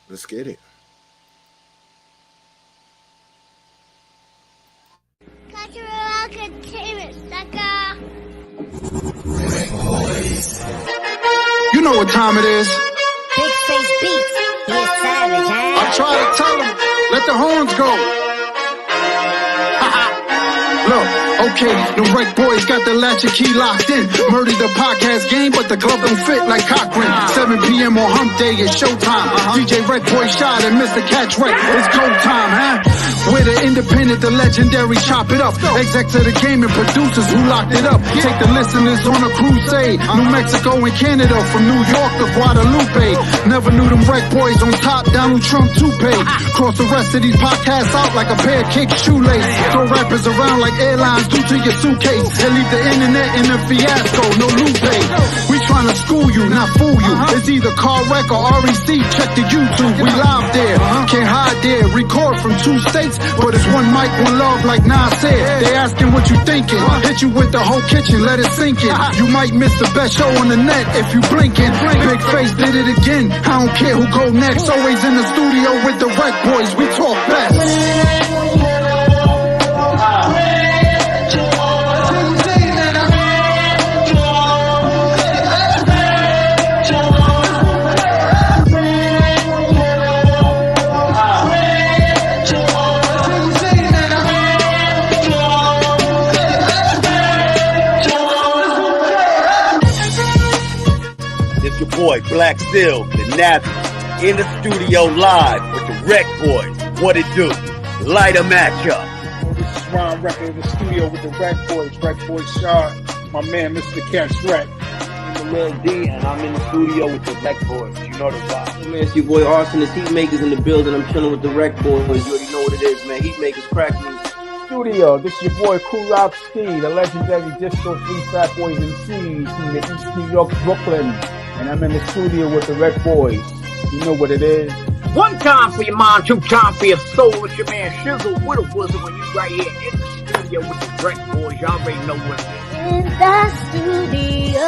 Let's get it. You know what time it is. Big face beats. He's savage, huh? I try to tell him, let the horns go. Look, okay, the Rec Boys got the latch and key locked in. Murdered the podcast game, but the glove don't fit like Cochran. 7 p.m. on hump day, it's showtime. DJ Rec Boy shot and Mr. Catch Rec, it's go time, huh? With the independent, the legendary, chop it up. Execs of the game and producers who locked it up. Take the listeners on a crusade. New Mexico and Canada, from New York to Guadalupe. Never knew them Rec Boys on top, Donald Trump toupee. Cross the rest of these podcasts out like a pair of kick shoelace. Throw rappers around like airlines do to your suitcase. And leave the internet in a fiasco, no loot pay. We tryna school you, not fool you. It's either Car Wreck or REC, check the YouTube. We live there, can't hide there. Record from 2 states, but it's one mic, one love like Nas said. They asking what you thinking. Hit you with the whole kitchen, let it sink in. You might miss the best show on the net if you blinking. Big Face did it again, I don't care who go next. Always in the studio with the Rec Boys, we talk best. Your boy Black Steel, the Nappy, in the studio live with the Rec Boys. What it do? Light a match up. This is Ron Record in the studio with the Rec Boys. Rec Boys Shard, my man Mr. Catch Rec. I'm Lil D, and I'm in the studio with the Rec Boys. You know the vibe. Man, it's your boy Arson, the Heat Makers in the building. I'm chilling with the Rec Boys. You already know what it is, man. Heat Makers, crack music. Studio, this is your boy Cool Rock Ski, the legendary Disco Free Fat Boys MCs from the East New York, Brooklyn. And I'm in the studio with the Rec Boys. You know what it is. One time for your mind, 2 times for your soul. It's your man Shizzle with a Wizard when you right here in the studio with the Rec Boys. Y'all already know what it is. In the studio.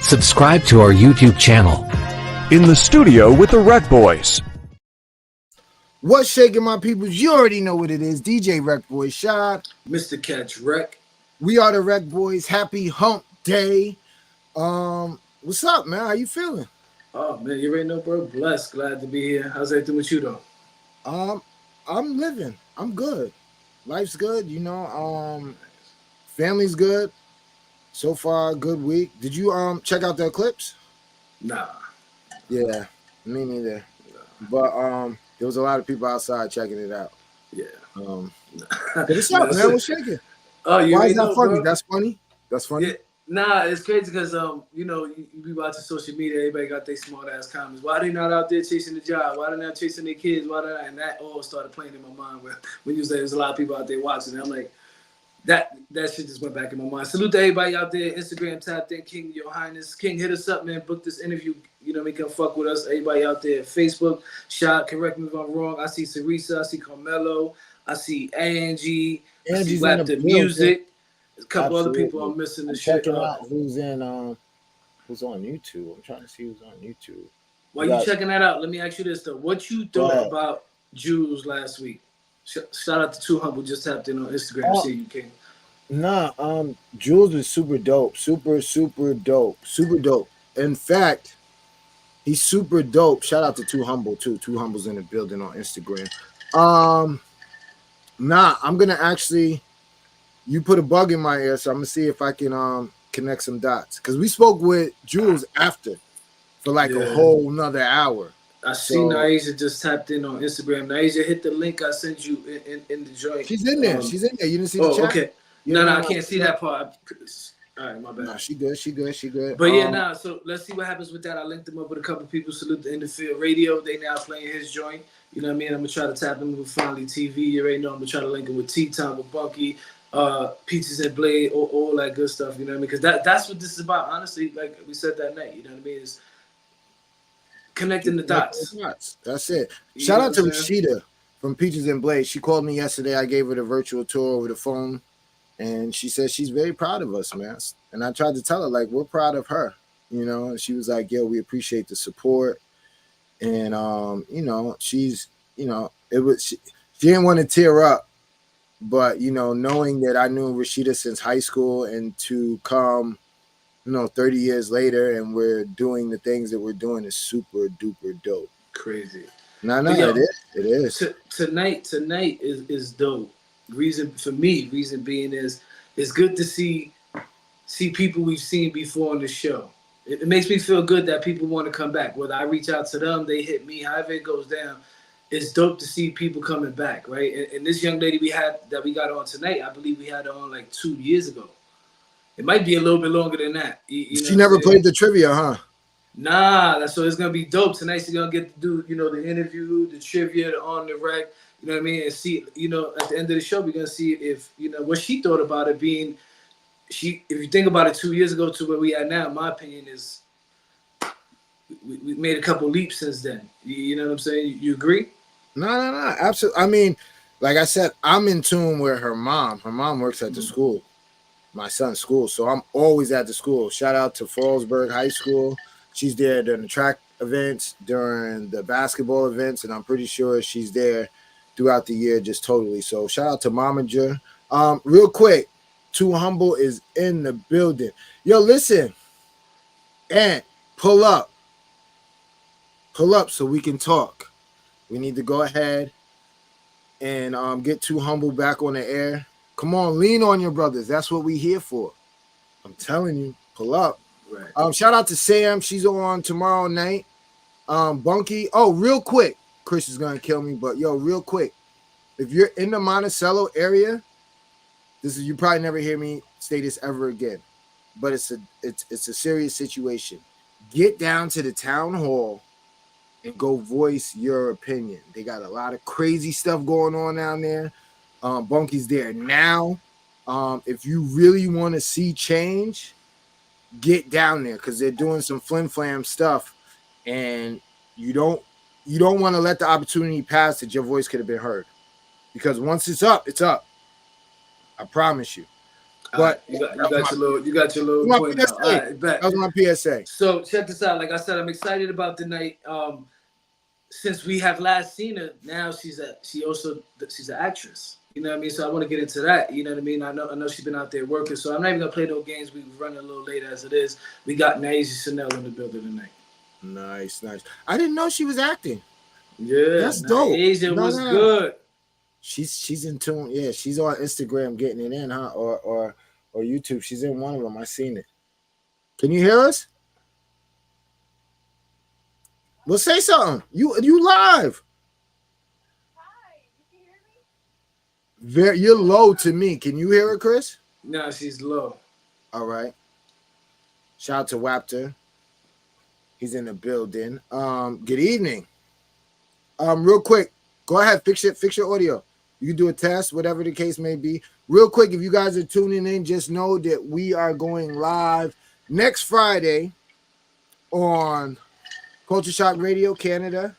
Subscribe to our YouTube channel. In the studio with the Rec Boys. What's shaking, my peoples? You already know what it is. DJ Rec Boy Shot. Mr. Catch Rec. We are the Rec Boys. Happy hump day. What's up, man? How you feeling? Oh man, you already know, bro. Blessed, glad to be here. How's everything with you though? I'm living. I'm good. Life's good, you know. Family's good. So far, good week. Did you check out the eclipse? Nah. Yeah, me neither. Nah. But there was a lot of people outside checking it out. Yeah. What's up, man? What's shaking? Oh, you Why is that know, funny? bro. That's funny. That's funny. Yeah. Nah, it's crazy because you know, you be watching social media, everybody got their smart ass comments. Why they not out there chasing the job? Why they not chasing their kids? Why they not? And that all started playing in my mind when you say there's a lot of people out there watching. I'm like, that shit just went back in my mind. Salute to everybody out there. Instagram tapped in, King, Your Highness. King, hit us up, man. Book this interview. You know, come fuck with us. Everybody out there. Facebook, Shot, correct me if I'm wrong. I see Sarisa, I see Carmelo, I see Angie, I see Wap the Music. There's a couple other people I'm missing the shit. Checking out who's on YouTube. I'm trying to see who's on YouTube. While you checking that out, let me ask you this though. What you thought about Jules last week? Shout out to Too Humble, just tapped in on Instagram. See you, King. Nah, Jules is super dope. Super dope. Super dope. In fact, he's super dope. Shout out to Too Humble too. Too Humble's in the building on Instagram. Nah, I'm gonna actually, you put a bug in my ear, so I'm gonna see if I can connect some dots. Cause we spoke with Jules after for like a whole nother hour. I see Nyasia just tapped in on Instagram. Nyasia, hit the link I sent you in the joint. She's in there. She's in there. You didn't see the chat? Okay. No, I can't see that part. All right, my bad. Nah, she good. But yeah, so let's see what happens with that. I linked him up with a couple people. Salute the Interfield Radio. They now playing his joint. You know what I mean? I'm going to try to tap him with Finally TV. You already know I'm going to try to link him with T-Time, with Bunky, Peaches and Blade, all that good stuff. You know what I mean? Because that's what this is about, honestly. Like we said that night, you know what I mean? It's connecting the dots. That's it. Shout out to Rashida from Peaches and Blade. She called me yesterday. I gave her the virtual tour over the phone. And she said she's very proud of us, man. And I tried to tell her, like, we're proud of her, you know. And she was like, yo, we appreciate the support. And you know, she's, you know, she didn't want to tear up, but you know, knowing that I knew Rashida since high school, and to come, you know, 30 years later, and we're doing the things that we're doing is super duper dope. Crazy. No, But yo, it is. It is. Tonight is dope. Reason being is it's good to see people we've seen before on the show. It makes me feel good that people want to come back. Whether I reach out to them, they hit me, however it goes down. It's dope to see people coming back, right? And this young lady we got on tonight, I believe we had her on like 2 years ago. It might be a little bit longer than that. You know She never played the trivia, huh? Nah, so it's gonna be dope tonight. She's gonna get to do, you know, the interview, the trivia, the on the rec. You know what I mean? And see, you know, at the end of the show, we're gonna see if, you know, what she thought about it being. If you think about it, 2 years ago to where we are now, my opinion is we made a couple leaps since then. You know what I'm saying? You agree? No, absolutely. I mean, like I said, I'm in tune with her mom. Her mom works at the school, my son's school, so I'm always at the school. Shout out to Fallsburg High School. She's there during the track events, during the basketball events, and I'm pretty sure she's there throughout the year, just totally. So shout out to Momager. Real quick, Too Humble is in the building. Yo, listen, and pull up so we can talk. We need to go ahead and get Too Humble back on the air. Come on, lean on your brothers. That's what we here for. I'm telling you, pull up. Right. Shout out to Sam. She's on tomorrow night. Bunky. Oh, real quick. Chris is gonna kill me, but yo, real quick. If you're in the Monticello area, you probably never hear me say this ever again, but it's a serious situation. Get down to the town hall and go voice your opinion. They got a lot of crazy stuff going on down there. Bunky's there now. If you really want to see change, get down there because they're doing some flim flam stuff, and you don't want to let the opportunity pass that your voice could have been heard, because once it's up, it's up. I promise you. But you got your little point now. All right, bet. That was my PSA. So check this out. Like I said, I'm excited about the night. Since we have last seen her, now she's an actress. You know what I mean? So I want to get into that. You know what I mean? I know she's been out there working. So I'm not even gonna play no games. We running a little late as it is. We got Nyasia Chane'l in the building tonight. Nice. I didn't know she was acting. Yeah, that's dope. Nyasia was good. She's in tune. Yeah, she's on Instagram getting it in, huh? Or YouTube. She's in one of them. I seen it. Can you hear us? Well, say something. You live. Hi, you can hear me? You're low to me. Can you hear her, Chris? No, she's low. All right. Shout out to Wapter. He's in the building. Good evening. Real quick, go ahead, fix your audio. You can do a test, whatever the case may be. Real quick, if you guys are tuning in, just know that we are going live next Friday on Culture Shock Radio Canada,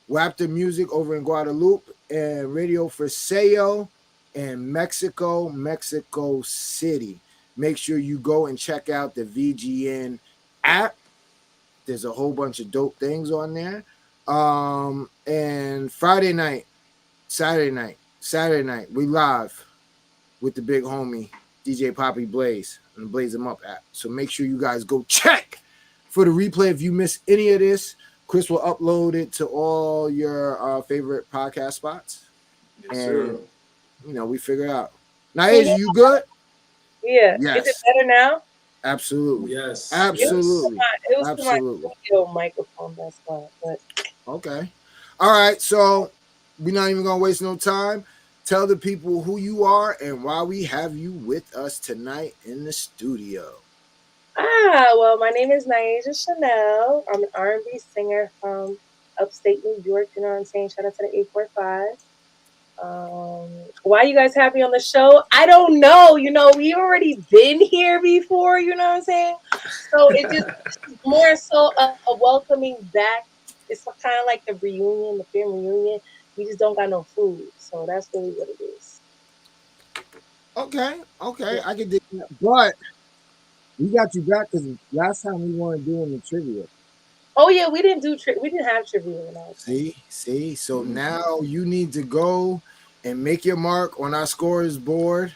Wapter Music over in Guadalupe, and Radio for Seo in Mexico City. Make sure you go and check out the VGN app. There's a whole bunch of dope things on there. And Saturday night, we live with the big homie DJ Poppy Blaze and the Blaze 'em Up app. So make sure you guys go check for the replay. If you miss any of this, Chris will upload it to all your favorite podcast spots. Yes, sir. You know, we figure out. Nyasia, you good? Yeah. Yes. Is it better now? Absolutely. Yes. Absolutely. It was Absolutely. my studio microphone, that's why. But okay. All right. So we're not even gonna waste no time. Tell the people who you are and why we have you with us tonight in the studio. well, my name is Nyasia Chane'l. I'm an R&B singer from upstate New York. You know what I'm saying? Shout out to the 845. Why you guys have me on the show? I don't know. You know, we've already been here before. You know what I'm saying? So it's more so a welcoming back. It's kind of like the reunion, the family reunion. We just don't got no food, so that's really what it is. Okay, I can dig that. But we got you back because last time we weren't doing the trivia. Oh yeah, we didn't have trivia when I was See. So now you need to go and make your mark on our scorers board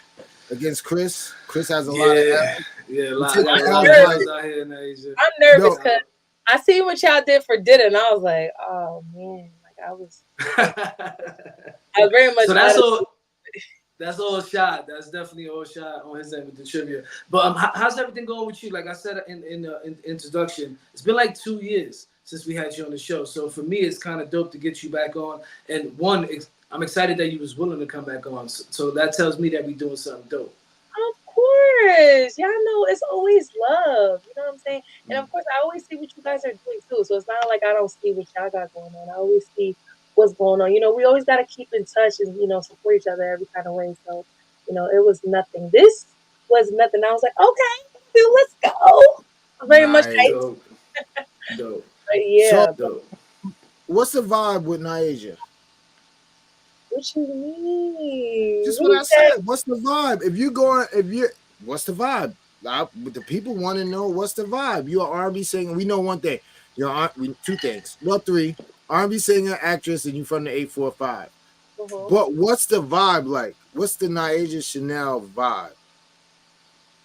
against Chris. Chris has a lot of L's. Yeah, You I take got a the lot L's of like L's out here in Asia. I'm nervous No. because I see what y'all did for dinner, and I was like, oh man, like I was very much. So that's all shot. That's definitely all shot on his end with the trivia. But how's everything going with you? Like I said in the introduction, it's been like 2 years since we had you on the show. So for me, it's kind of dope to get you back on. And one, I'm excited that you was willing to come back on. So that tells me that we're doing something dope. Of course, y'all know it's always love. You know what I'm saying? And of course, I always see what you guys are doing too. So it's not like I don't see what y'all got going on. I always see what's going on. You know, we always got to keep in touch and, you know, support each other every kind of way. So, you know, it was nothing. This was nothing. I was like, okay, dude, let's go. I'm very much hyped. Dope. But yeah. So, what's the vibe with Nyasia? What you mean? Just what I said. What's the vibe? What's the vibe? The people want to know what's the vibe. You're an R&B singer. We know one thing. Two things. Well, three. R&B singer, actress, and you from the 845. But what's the vibe like? What's the Nyasia Chane'l vibe?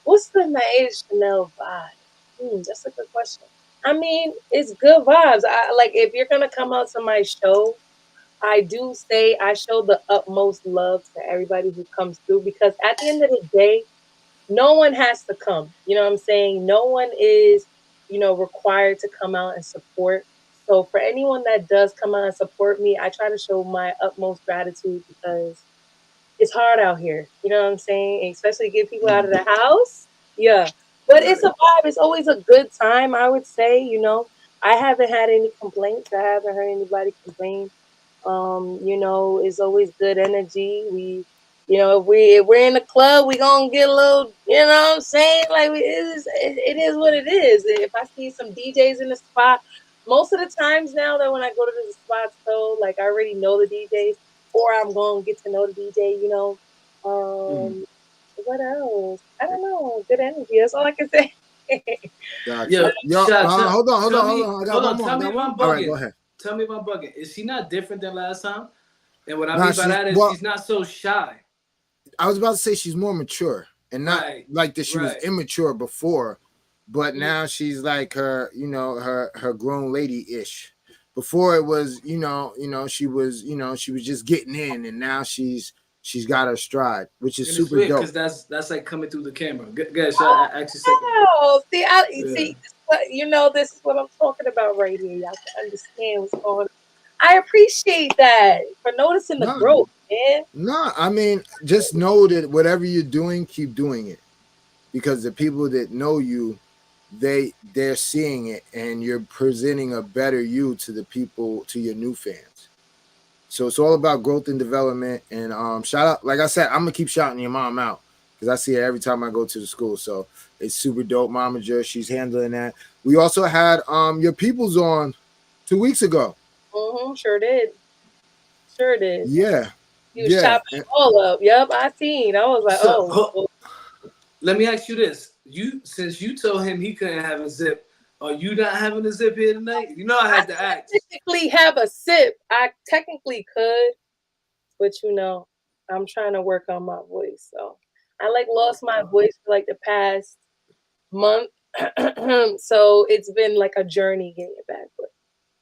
What's the Nyasia Chane'l vibe? That's a good question. I mean, it's good vibes. Like if you're gonna come out to my show, I do say I show the utmost love to everybody who comes through because at the end of the day, no one has to come. You know what I'm saying? No one is, you know, required to come out and support. So for anyone that does come out and support me, I try to show my utmost gratitude because it's hard out here. You know what I'm saying? Especially get people out of the house. Yeah. But it's a vibe. It's always a good time, I would say. You know, I haven't had any complaints. I haven't heard anybody complain. You know, it's always good energy. You know, if we're in the club, we gonna get a little, you know what I'm saying? Like it is what it is. If I see some DJs in the spot, most of the times now that when I go to the spots though, like I already know the DJs, or I'm gonna get to know the DJ, you know. What else? I don't know. Good energy. That's all I can say. Gotcha. Hold on. I got one more. Tell me if I'm bugging. All right, go ahead. Tell me if I'm bugging. Is she not different than last time? And what I mean by that is she's not so shy. I was about to say she's more mature and not like that she was immature before, but now she's like her, you know, her grown lady-ish. Before it was, she was just getting in, and now she's got her stride, which is super dope. Because that's like coming through the camera. Guys, see, you know, this is what I'm talking about right here. Y'all can understand what's going on. I appreciate that for noticing the growth, man. No, I mean, just know that whatever you're doing, keep doing it, because the people that know you, they're seeing it, and you're presenting a better you to the people, to your new fans. So it's all about growth and development. And shout out, like I said, I'm gonna keep shouting your mom out because I see her every time I go to the school. So it's super dope. Momager, she's handling that. We also had your peoples on 2 weeks ago. Sure did. Yeah. You was chopping all up. Yep, I seen. I was like, Let me ask you this. Since you told him he couldn't have a zip, are you not having a zip here tonight? You know I had to ask. Technically have a sip. I technically could, but you know, I'm trying to work on my voice. So I lost my voice for the past month. So it's been like a journey getting it back.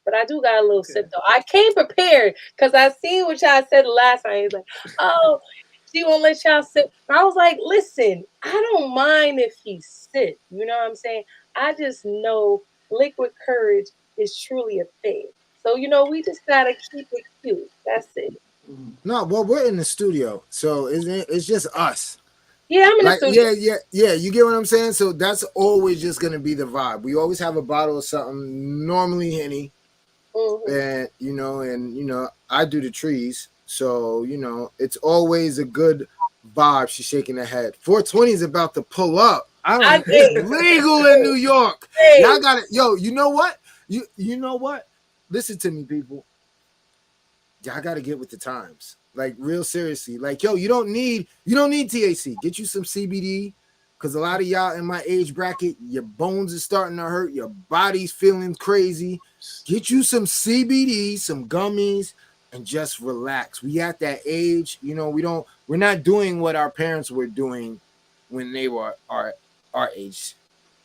But I do got a little sip though. I came prepared because I seen what y'all said last time. He's like, oh, she won't let y'all sip. And I was like, listen, I don't mind if he sip. You know what I'm saying? I just know liquid courage is truly a thing. So, you know, we just got to keep it cute. That's it. No, well, we're in the studio. So it's just us. Yeah, I'm in the studio. Yeah. You get what I'm saying? So that's always just going to be the vibe. We always have a bottle of something, normally Henny. And I do the trees, so it's always a good vibe. She's shaking her head. 420 is about to pull up. It's legal in New York. Y'all got it. Yo, you know what? You know what? Listen to me, people. Y'all got to get with the times. Like real seriously. Like, yo, you don't need THC. Get you some CBD. Cause a lot of y'all in my age bracket, your bones is starting to hurt, your body's feeling crazy. Get you some CBD, some gummies, and just relax. We at that age, you know, we're not doing what our parents were doing when they were our age.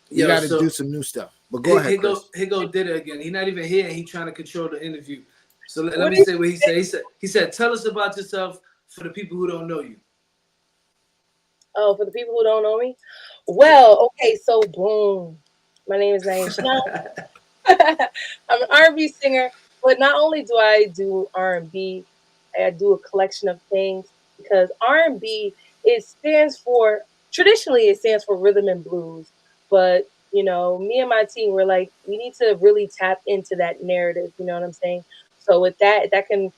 You got to do some new stuff. But go ahead, Chris. He go did it again. He not even here. He trying to control the interview. So let me say what he said. He said, tell us about yourself for the people who don't know you. Oh, for the people who don't know me? Well, okay, so boom. My name is Nyasia Chane'l. I'm an R&B singer, but not only do I do R&B, I do a collection of things because R&B, traditionally it stands for rhythm and blues, but you know, me and my team were like, we need to really tap into that narrative, you know what I'm saying? So with that can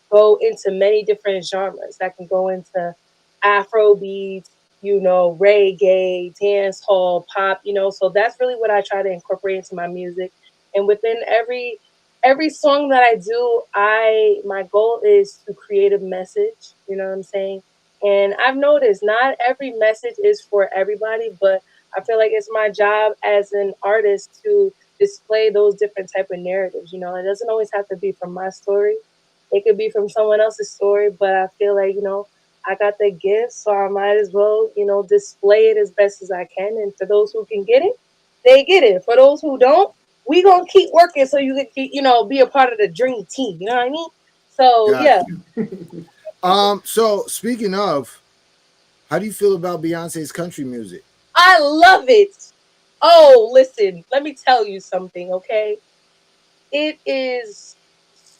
go into many different genres. That can go into Afro beats, you know, reggae, dance hall, pop, you know. So that's really what I try to incorporate into my music. And within every song that I do, my goal is to create a message, you know what I'm saying? And I've noticed not every message is for everybody, but I feel like it's my job as an artist to display those different type of narratives. You know, it doesn't always have to be from my story. It could be from someone else's story, but I feel like, you know, I got the gift, so I might as well, you know, display it as best as I can. And for those who can get it, they get it. For those who don't, we gonna keep working so you can keep, you know, be a part of the dream team. You know what I mean? So yeah. So speaking of, how do you feel about Beyonce's country music? I love it. Oh, listen, let me tell you something, okay? It is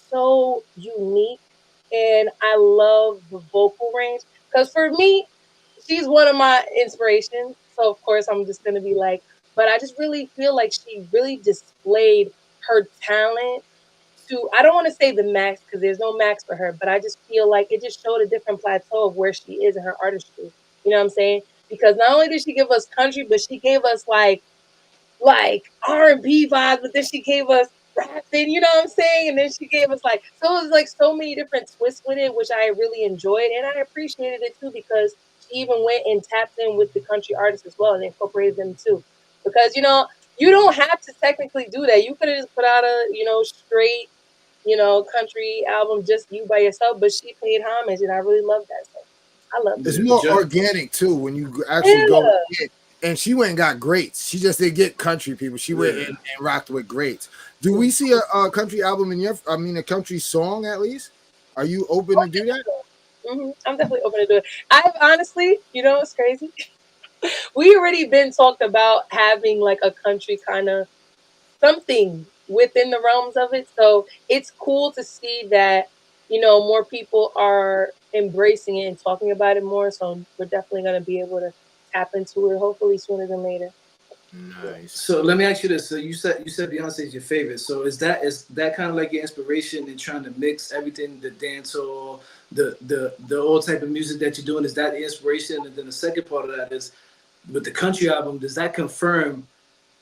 so unique and I love the vocal range. Because for me, she's one of my inspirations. So of course I'm just gonna be like, but I just really feel like she really displayed her talent to I don't want to say the max because there's no max for her, but I just feel like it just showed a different plateau of where she is in her artistry. You know what I'm saying? Because not only did she give us country, but she gave us like R&B vibes, but then she gave us rapping, you know what I'm saying? And then she gave us so it was like so many different twists with it, which I really enjoyed. And I appreciated it too because she even went and tapped in with the country artists as well and incorporated them too. Because, you know, you don't have to technically do that. You could have just put out a, you know, straight, you know, country album, just you by yourself, but she paid homage and I really love that. So I love it. It's more organic too when you actually go in. And she went and got greats. She just didn't get country people. She went and rocked with greats. Do we see a country album in a country song at least? Are you open to do that? I'm definitely open to do it. I've honestly, you know, it's crazy. We already been talked about having like a country kind of something within the realms of it. So it's cool to see that, you know, more people are embracing it and talking about it more. So we're definitely going to be able to tap into it hopefully sooner than later. Nice. So let me ask you this. So you said Beyonce is your favorite. So is that kind of like your inspiration in trying to mix everything, the dancehall, the old type of music that you're doing? Is that the inspiration? And then the second part of that is with the country album, does that confirm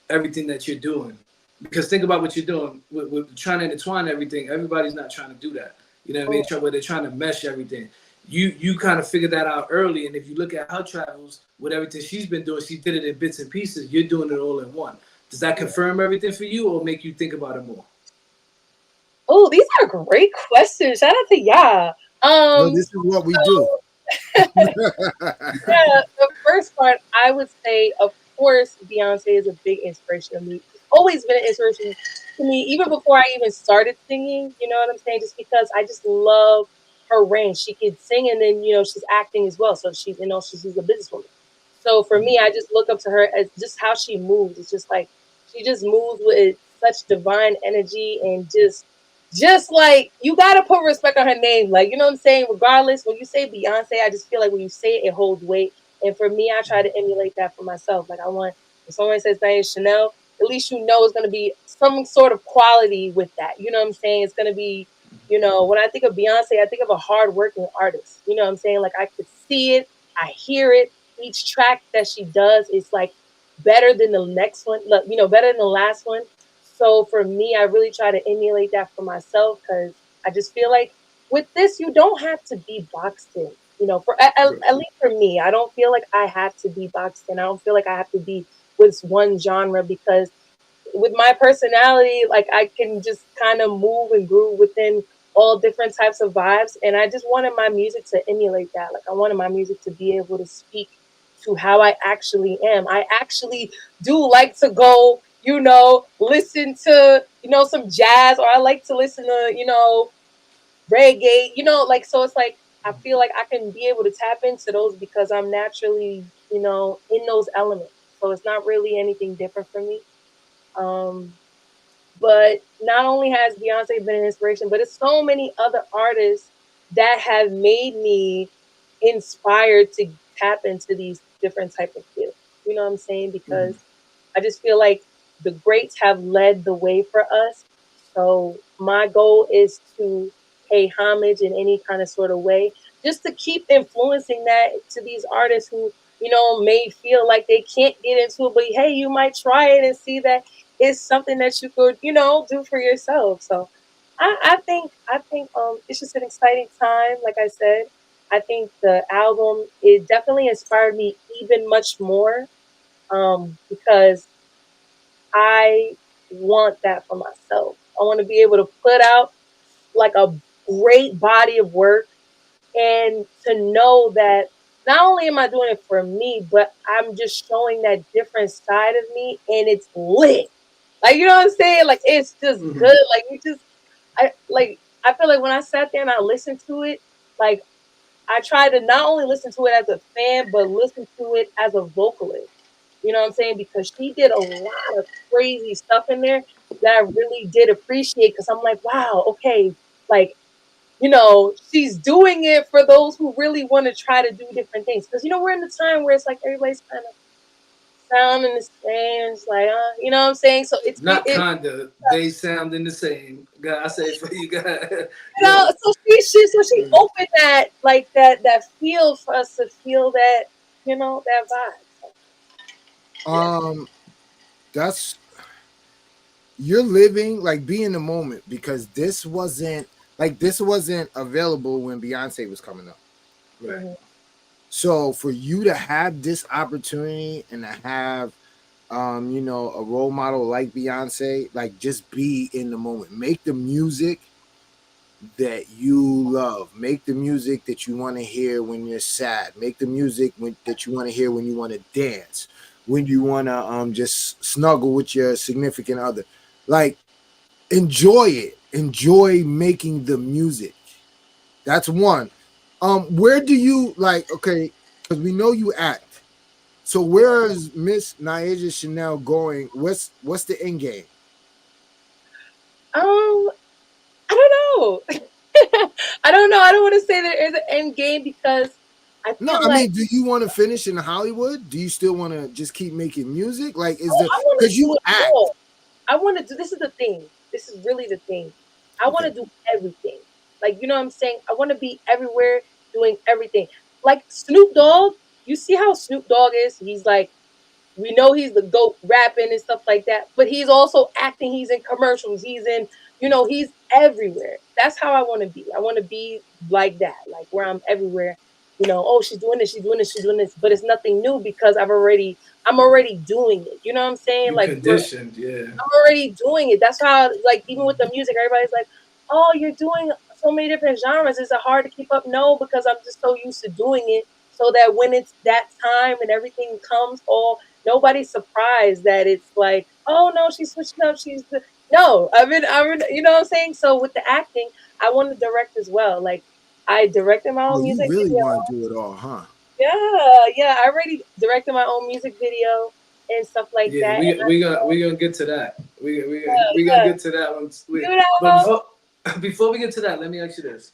everything that you're doing? Because think about what you're doing with trying to intertwine everything. Everybody's not trying to do that. You know what I mean? Where they're trying to mesh everything. You kind of figured that out early, and if you look at her travels with everything she's been doing, she did it in bits and pieces. You're doing it all in one. Does that confirm everything for you, or make you think about it more? Oh, these are great questions. Shout out to y'all. No, this is what we do. Yeah, the first part, I would say, of course, Beyonce is a big inspiration to me. She's always been an inspiration to me, even before I even started singing. You know what I'm saying? Just because I just love her range. She can sing, and then you know she's acting as well. So she's a businesswoman. So for me, I just look up to her as just how she moves. It's just like she just moves with such divine energy and just like you gotta put respect on her name. Like, you know what I'm saying? Regardless, when you say Beyonce, I just feel like when you say it, it holds weight. And for me, I try to emulate that for myself. Like I want if someone says Nyasia Chane'l, at least you know it's gonna be some sort of quality with that. You know what I'm saying? It's gonna be, you know, when I think of Beyonce, I think of a hardworking artist. You know what I'm saying? Like I could see it, I hear it. Each track that she does is like better than the next one, you know, better than the last one. So for me, I really try to emulate that for myself because I just feel like with this, you don't have to be boxed in. You know, at least for me, I don't feel like I have to be boxed in. I don't feel like I have to be with one genre because with my personality, like I can just kind of move and groove within all different types of vibes. And I just wanted my music to emulate that. Like I wanted my music to be able to speak to how I actually am. I actually do like to go, listen to, some jazz, or I like to listen to, reggae, like, so it's like, I feel like I can be able to tap into those because I'm naturally, in those elements. So it's not really anything different for me. Um, but not only has Beyonce been an inspiration, but it's so many other artists that have made me inspired to tap into these different type of fields. You know what I'm saying? Because I just feel like the greats have led the way for us. So my goal is to pay homage in any kind of sort of way, just to keep influencing that to these artists who, may feel like they can't get into it, but hey, you might try it and see that it's something that you could, do for yourself. So I think it's just an exciting time. Like I said, I think the album, it definitely inspired me even much more, because I want that for myself. I want to be able to put out like a great body of work, and to know that not only am I doing it for me, but I'm just showing that different side of me, and it's lit. Like, you know what I'm saying? Like, it's just good. Like, I feel like when I sat there and I listened to it, like, I tried to not only listen to it as a fan, but listen to it as a vocalist. You know what I'm saying? Because she did a lot of crazy stuff in there that I really did appreciate. Because I'm like, wow, okay, like, she's doing it for those who really want to try to do different things. Because, we're in the time where it's like everybody's kind of sounding the same. It's like, you know what I'm saying? So it's Not kinda. They sounding the same. God, I say it for you guys. so she opened that, like, that field for us to feel that, that vibe. So, That's, you're living, like, be in the moment, because this wasn't available when Beyonce was coming up. Right. So for you to have this opportunity and to have a role model like Beyonce, like, just be in the moment. Make the music that you love. Make the music that you want to hear when you're sad. Make the music that you want to hear when you want to dance, when you want to just snuggle with your significant other. Like, enjoy it. Enjoy making the music. That's one. Where do you, like, okay, because we know you act. So where is Miss Nyasia Chane'l going? What's the end game? I don't know. I don't know. I don't want to say there is an end game because I No, feel I like, mean, do you want to finish in Hollywood? Do you still want to just keep making music? Like, is there, I want because to do you it act? all. I want to do. This is the thing. This is really the thing. I want Okay. to do everything. Like, you know what I'm saying? I want to be everywhere doing everything. Like Snoop Dogg. You see how Snoop Dogg is? He's like, we know he's the GOAT rapping and stuff like that, but he's also acting. He's in commercials. He's in, he's everywhere. That's how I want to be. I want to be like that, like where I'm everywhere. Oh, she's doing this, she's doing this, she's doing this, but it's nothing new because I'm already doing it. You know what I'm saying? You Like, conditioned, yeah. I'm already doing it. That's how, like, even with the music, everybody's like, "Oh, you're doing so many different genres. Is it hard to keep up?" No, because I'm just so used to doing it, so that when it's that time and everything comes, nobody's surprised that it's like, "Oh no, she's switching up. No." You know what I'm saying? So with the acting, I want to direct as well. Like, I directed my Oh, own you music really video. want to do it all, huh? Yeah. I already directed my own music video and stuff like Yeah, that. we gonna get to that. We gonna Yeah. get to that one. You But know, before we get to that, let me ask you this: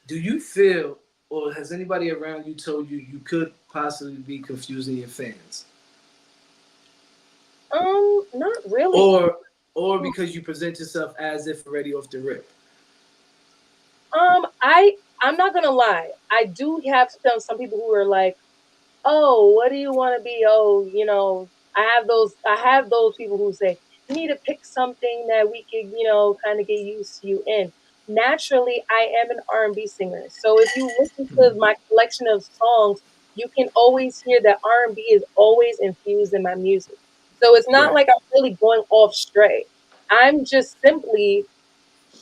do you feel, or has anybody around you told you you could possibly be confusing your fans, not really. or because you present yourself as if already off the rip? I'm not gonna lie. I do have some people who are like, "Oh, what do you want to be?" Oh, I have those people who say, "You need to pick something that we could, kind of get used to you in." naturally I am an R&B singer. So if you listen to my collection of songs, you can always hear that R&B is always infused in my music. So it's not Right. like I'm really going off stray. I'm just simply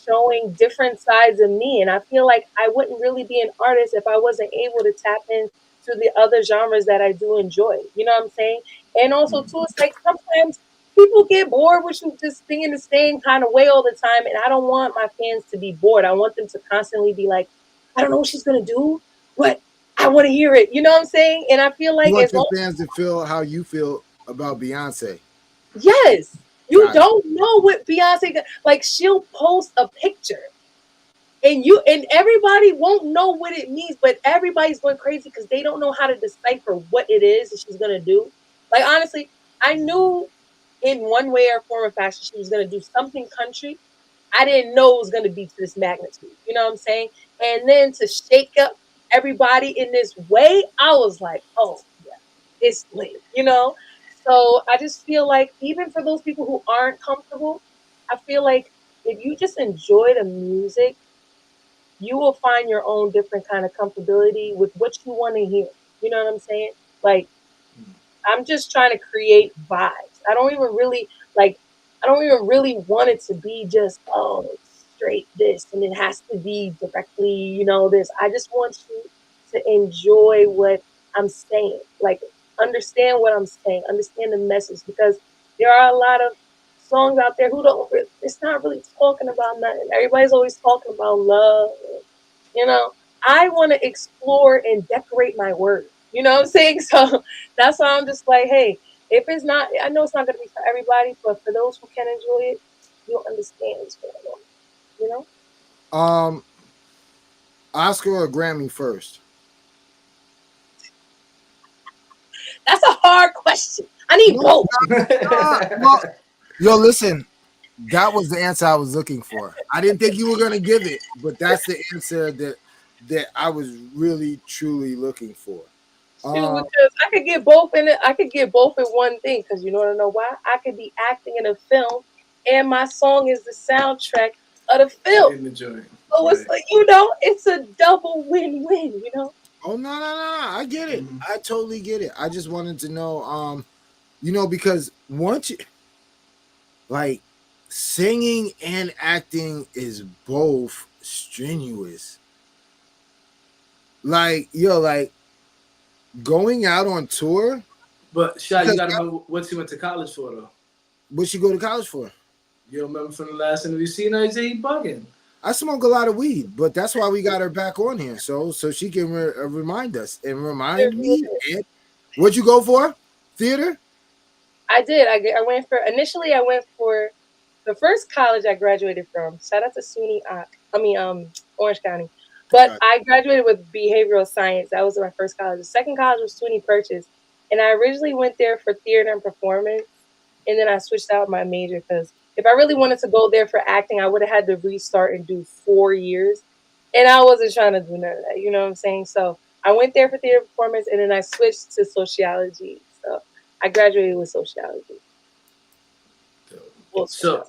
showing different sides of me. And I feel like I wouldn't really be an artist if I wasn't able to tap into the other genres that I do enjoy. You know what I'm saying? And also too, it's like sometimes people get bored with you just singing the same kind of way all the time. And I don't want my fans to be bored. I want them to constantly be like, I don't know what she's gonna do, but I want to hear it. You know what I'm saying? And I feel You like want as your long fans to feel how you feel about Beyonce. yes, you Got it. don't know what Beyonce like. She'll post a picture and you and everybody won't know what it means, but everybody's going crazy because they don't know how to decipher what it is that she's gonna do. Like honestly, I knew in one way or form or fashion she was gonna do something country. I didn't know it was gonna be to this magnitude. You know what I'm saying? And then to shake up everybody in this way, I was like, oh yeah, it's lit. You know. So I just feel like even for those people who aren't comfortable, I feel like if you just enjoy the music you will find your own different kind of comfortability with what you want to hear. You know what I'm saying? Like I'm just trying to create vibes. I don't even really like I don't even really want it to be just straight this and it has to be directly, this. I just want you to enjoy what I'm saying. Like understand what I'm saying, understand the message because there are a lot of songs out there who don't it's not really talking about nothing. Everybody's always talking about love you know, I want to explore and decorate my words. You know what I'm saying? So that's why I'm just like, hey, if it's not, I know it's not going to be for everybody, but for those who can enjoy it, you'll understand what's going on. You know? Um, Oscar or Grammy first? That's a hard question. I need No, both. no. Yo, listen, that was the answer I was looking for. I didn't think you were gonna give it, but that's the answer that I was really truly looking for. Shoot, Um, because I could get both in it. I could get both in one thing because you want to know why? I could be acting in a film, and my song is the soundtrack of the film. In the joint. So it's Right. like it's a double win-win. You know? oh no, I get it. Mhm. I totally get it. I just wanted to know, because once you like singing and acting is both strenuous. Like going out on tour. But Shy, you Because gotta remember what you went to college for though. what you go to college for? You don't remember from the last interview? See, now you say he bugging. I smoke a lot of weed, but that's why we got her back on here, so she can remind us and remind me. And what'd you go for? Theater? I did. I went for initially. I went for the first college I graduated from. Shout out to SUNY Orange County. But I graduated with behavioral science. That was my first college. The second college was SUNY Purchase, and I originally went there for theater and performance, and then I switched out my major because if I really wanted to go there for acting, I would have had to restart and do 4 years, and I wasn't trying to do none of that. You know what I'm saying? So I went there for theater performance, and then I switched to sociology. So I graduated with sociology. So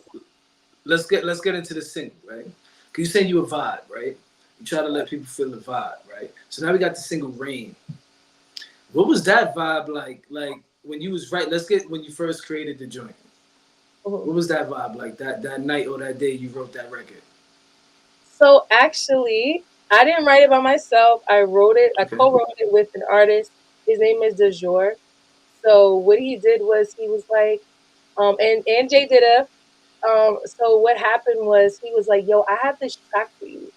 let's get into the single, right? Cause you saying you a vibe, right? You try to let people feel the vibe, right? So now we got the single Rain. What was that vibe like? Like when you was let's get when you first created the joint. What was that vibe like that night or that day you wrote that record? So actually, I didn't write it by myself. I wrote it. I co-wrote it with an artist. His name is De Jour. So what he did was he was like, and Jay did a. So what happened was he was like, "Yo, I have this track for you,"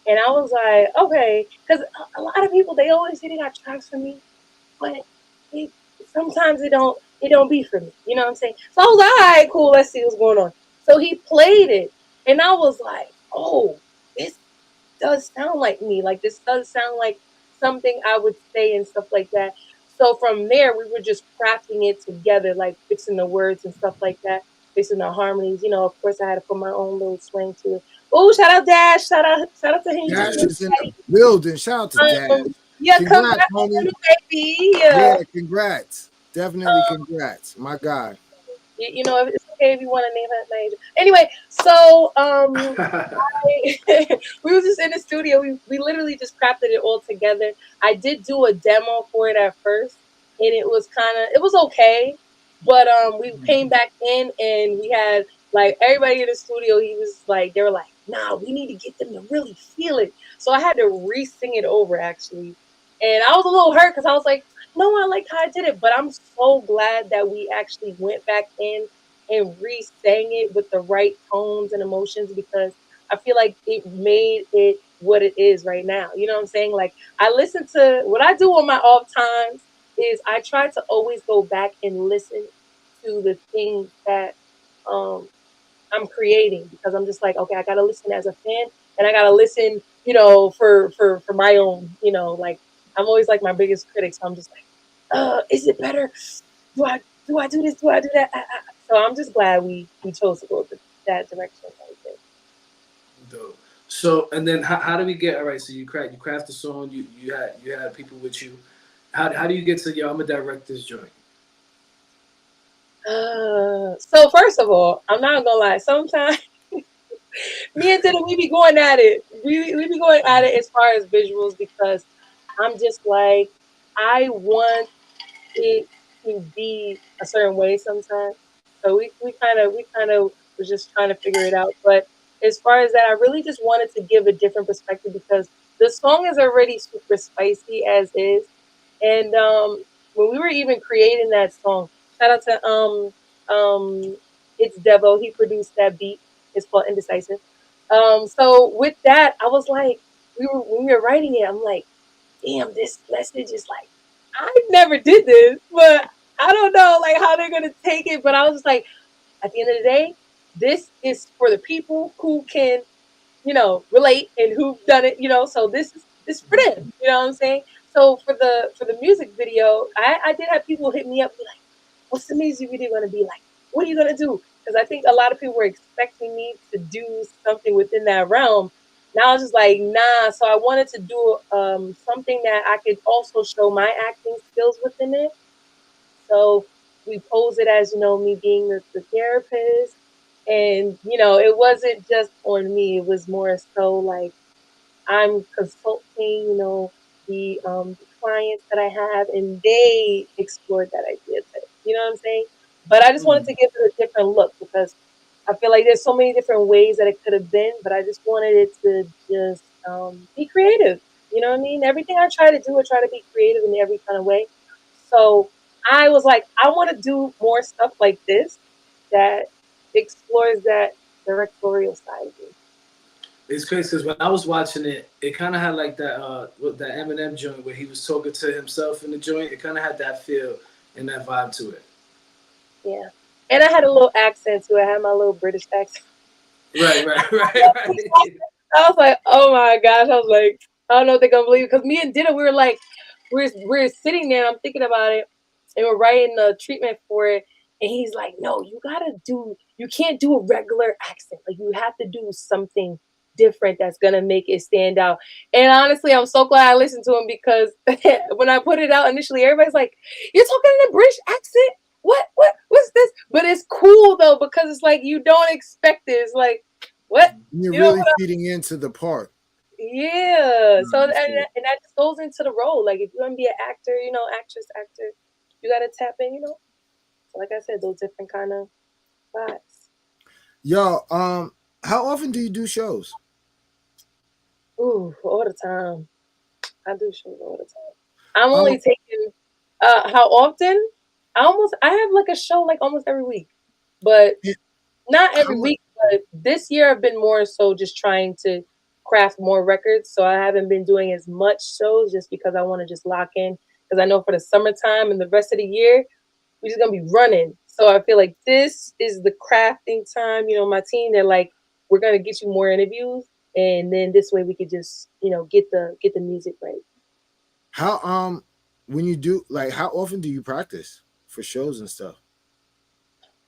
and I was like, "Okay," because a lot of people they always say they got tracks for me, but it, sometimes it don't be for me. You know what I'm saying? So I was like, "All right, cool. Let's see what's going on." So he played it, and I was like, "Oh, this does sound like me. Like this does sound like something I would say and stuff like that." So from there, we were just crafting it together, like fixing the words and stuff like that, fixing the harmonies. Of course, I had to put my own little swing to it. Oh, shout out Dash! Shout out to him Dash too. is in the building. Shout out to Dash. Yeah, Congrats, congrats, homie. baby. Yeah. Yeah, congrats. Definitely congrats, my guy. It's okay if you want to name her name. Anyway, so we was just in the studio. We literally just crafted it all together. I did do a demo for it at first, and it was okay. But we came back in and we had like everybody in the studio. He was like, they were like, nah, we need to get them to really feel it. So I had to re-sing it over actually, and I was a little hurt because I was like, no, I like how I did it. But I'm so glad that we actually went back in and re-sang it with the right tones and emotions because I feel like it made it what it is right now. You know what I'm saying? Like I listen to what I do on my off times is I try to always go back and listen to the things that um, I'm creating because I'm just like, okay, I gotta listen as a fan and I gotta listen, for my own, like I'm always like my biggest critic. So I'm just like, is it better? Do I do this? Do I do that? So I'm just glad we chose to go that direction. Like this. Dope. So and then how do we get all right? So you craft the song. You had people with you. How do you get to yo? I'm gonna direct this joint. So first of all, I'm not gonna lie. Sometimes me and Diddy, we be going at it. We be going at it as far as visuals because I'm just like I want it to be a certain way sometimes. So we kind of was just trying to figure it out. But as far as that, I really just wanted to give a different perspective because the song is already super spicy as is. And when we were even creating that song, shout out to it's Devo. He produced that beat. It's called Indecisive. So with that, I was like, when we were writing it, I'm like, damn, this message is like, I never did this, but I don't know like how they're gonna take it. But I was just like, at the end of the day, this is for the people who can, relate and who've done it, so this is for them, you know what I'm saying? So for the music video, I did have people hit me up be like, what's the music video gonna be like? What are you gonna do? Because I think a lot of people were expecting me to do something within that realm. Now I was just like, nah. So I wanted to do something that I could also show my acting skills within it. So we pose it as, me being the therapist. And, it wasn't just on me. It was more so like I'm consulting, the clients that I have, and they explored that idea too. You know what I'm saying? But I just wanted to give it a different look because I feel like there's so many different ways that it could have been, but I just wanted it to just be creative. You know what I mean? Everything I try to do, I try to be creative in every kind of way. So I was like, I want to do more stuff like this that explores that directorial side of me. It's crazy because when I was watching it, it kind of had like that Eminem joint where he was talking to himself in the joint. It kind of had that feel and that vibe to it. Yeah. And I had a little accent too. I had my little British accent. Right. I was like, oh my gosh. I was like, I don't know if they're gonna believe it. Because me and Dina, we were like, we're sitting there, I'm thinking about it, and we're writing the treatment for it. And he's like, no, you can't do a regular accent. Like you have to do something different that's gonna make it stand out. And honestly, I'm so glad I listened to him because when I put it out initially, everybody's like, you're talking in a British accent? What's this? But it's cool though, because it's like you don't expect it. It's like, what? You're You know really what? feeding into the part. Yeah. No, So and that's good. that just goes into the role. Like if you want to be an actor, actor, you gotta tap in, So like I said, those different kind of vibes. Yo, how often do you do shows? Ooh, all the time. I do shows all the time. I'm Um, only taking how often? I have like a show like almost every week. But yeah, not how every much? week, but this year I've been more so just trying to craft more records. So I haven't been doing as much shows just because I want to just lock in. Because I know for the summertime and the rest of the year, we're just gonna be running. So I feel like this is the crafting time. My team, they're like, we're gonna get you more interviews, and then this way we could just, get the music right. How when you do like how often do you practice for shows and stuff?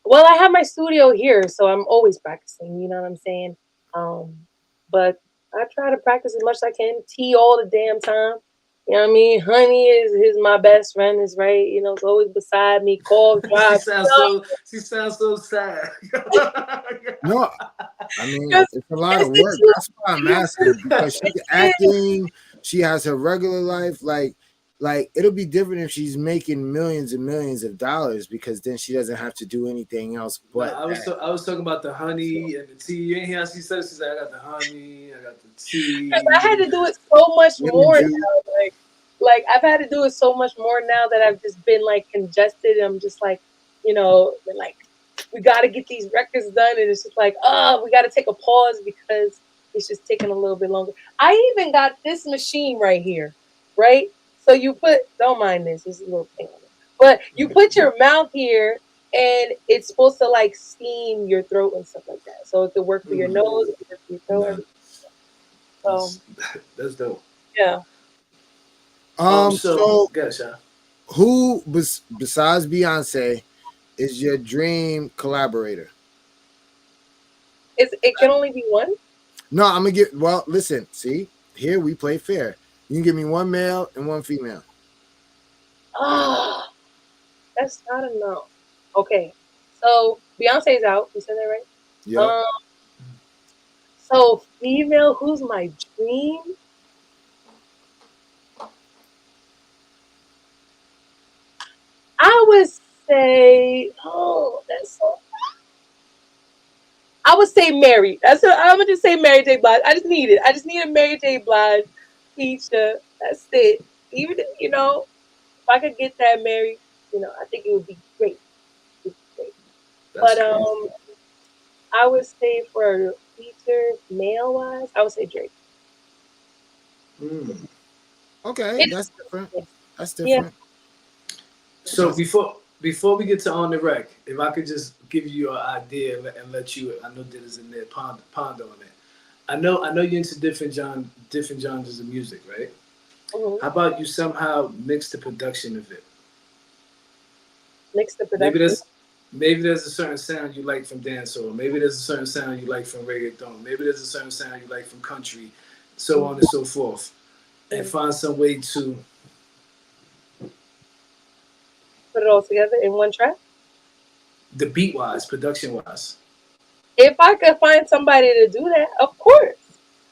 Well, I have my studio here, so I'm always practicing. You know what I'm saying? But I try to practice as much as I can. Tea all the damn time. You know what I mean? Honey is my best friend, is right. You know, it's always beside me. Call, drive. She sounds so sad. No, I mean, Because it's a lot of it's the work. truth. That's why I'm asking, because she's It is. acting. She has her regular life. Like it'll be different if she's making millions and millions of dollars, because then she doesn't have to do anything else No, but that. I was talking about the honey and the tea. You ain't hear how she said it? She said, I got the honey, I got the Because I had tea. to do it so much Lemon more juice. now. Like I've had to do it so much more now that I've just been like congested. And I'm just like, you know, like we got to get these records done, and it's just like, we got to take a pause because it's just taking a little bit longer. I even got this machine right here, right? So you don't mind this, it's a little thing, but you put your mouth here, and it's supposed to like steam your throat and stuff like that. So it could work for your nose, it could work for your throat. Everything. That's dope. Yeah. So gotcha. who besides Beyonce is your dream collaborator? It can only be one? No, I'm gonna get. Well, listen. See, here we play fair. You can give me one male and one female. Ah, that's not enough. Okay, so Beyonce's out. You said that right? Yeah. So female, who's my dream? I would say, I would say Mary. I'm gonna just say Mary J. Blige. I just need it. I just need a Mary J. Blige feature. That's it. Even if I could get that Mary, I think it would be great. But I would say for feature male wise, I would say Drake. Okay, that's different. That's different. Yeah. So before we get to On The Rec, if I could just give you an idea and let you, I know that is in there, ponder on it. I know you're into different genres of music, right? Mm-hmm. How about you somehow mix the production of it? Mix the production. Maybe there's a certain sound you like from dancehall. Maybe there's a certain sound you like from reggaeton. Maybe there's a certain sound you like from country, so on and so forth, and find some way to put it all together in one track. The beat wise, production wise. If I could find somebody to do that, of course.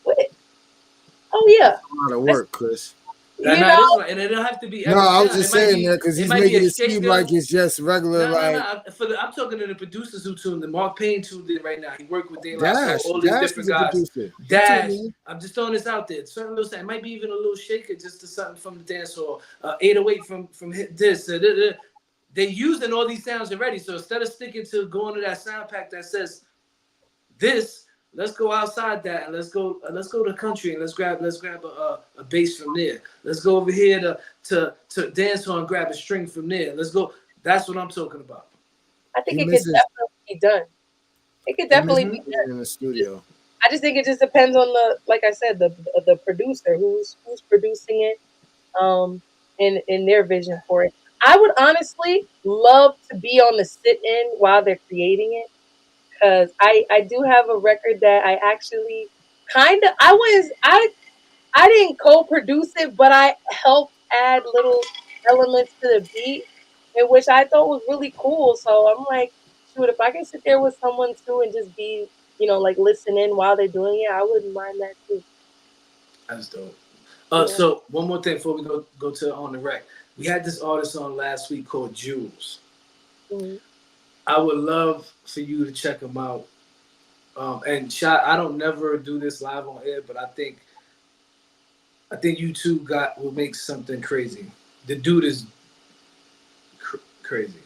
Oh yeah. That's a lot of work, Chris. And it don't have to be. No, I was just saying that because he's making it seem like it's just regular. I'm talking to the producers who tuned the Mark Payne tuned in right now. He worked with Dash, all these different guys. Dash. I'm just throwing this out there. Certain little thing, it might be even a little shaker, just to something from the dance hall. 808 from this. They're using all these sounds already. So instead of sticking to going to that sound pack that says this, let's go outside that and let's go to country and let's grab a bass from there. Let's go over here to dance on and grab a string from there. Let's go. That's what I'm talking about. I think it could definitely be done. It could definitely be done in the studio. I just think it just depends on like I said, the producer who's producing it, and their vision for it. I would honestly love to be on the sit-in while they're creating it. Because I do have a record that I actually I didn't co-produce it, but I helped add little elements to the beat, in which I thought was really cool. So I'm like, shoot, if I can sit there with someone too and just be, like listen in while they're doing it, I wouldn't mind that too. That's dope. So one more thing before we go to On The Rec. We had this artist on last week called Jules. Mm-hmm. I would love for you to check him out. And Shot, I don't never do this live on air, but I think you two will make something crazy. The dude is crazy.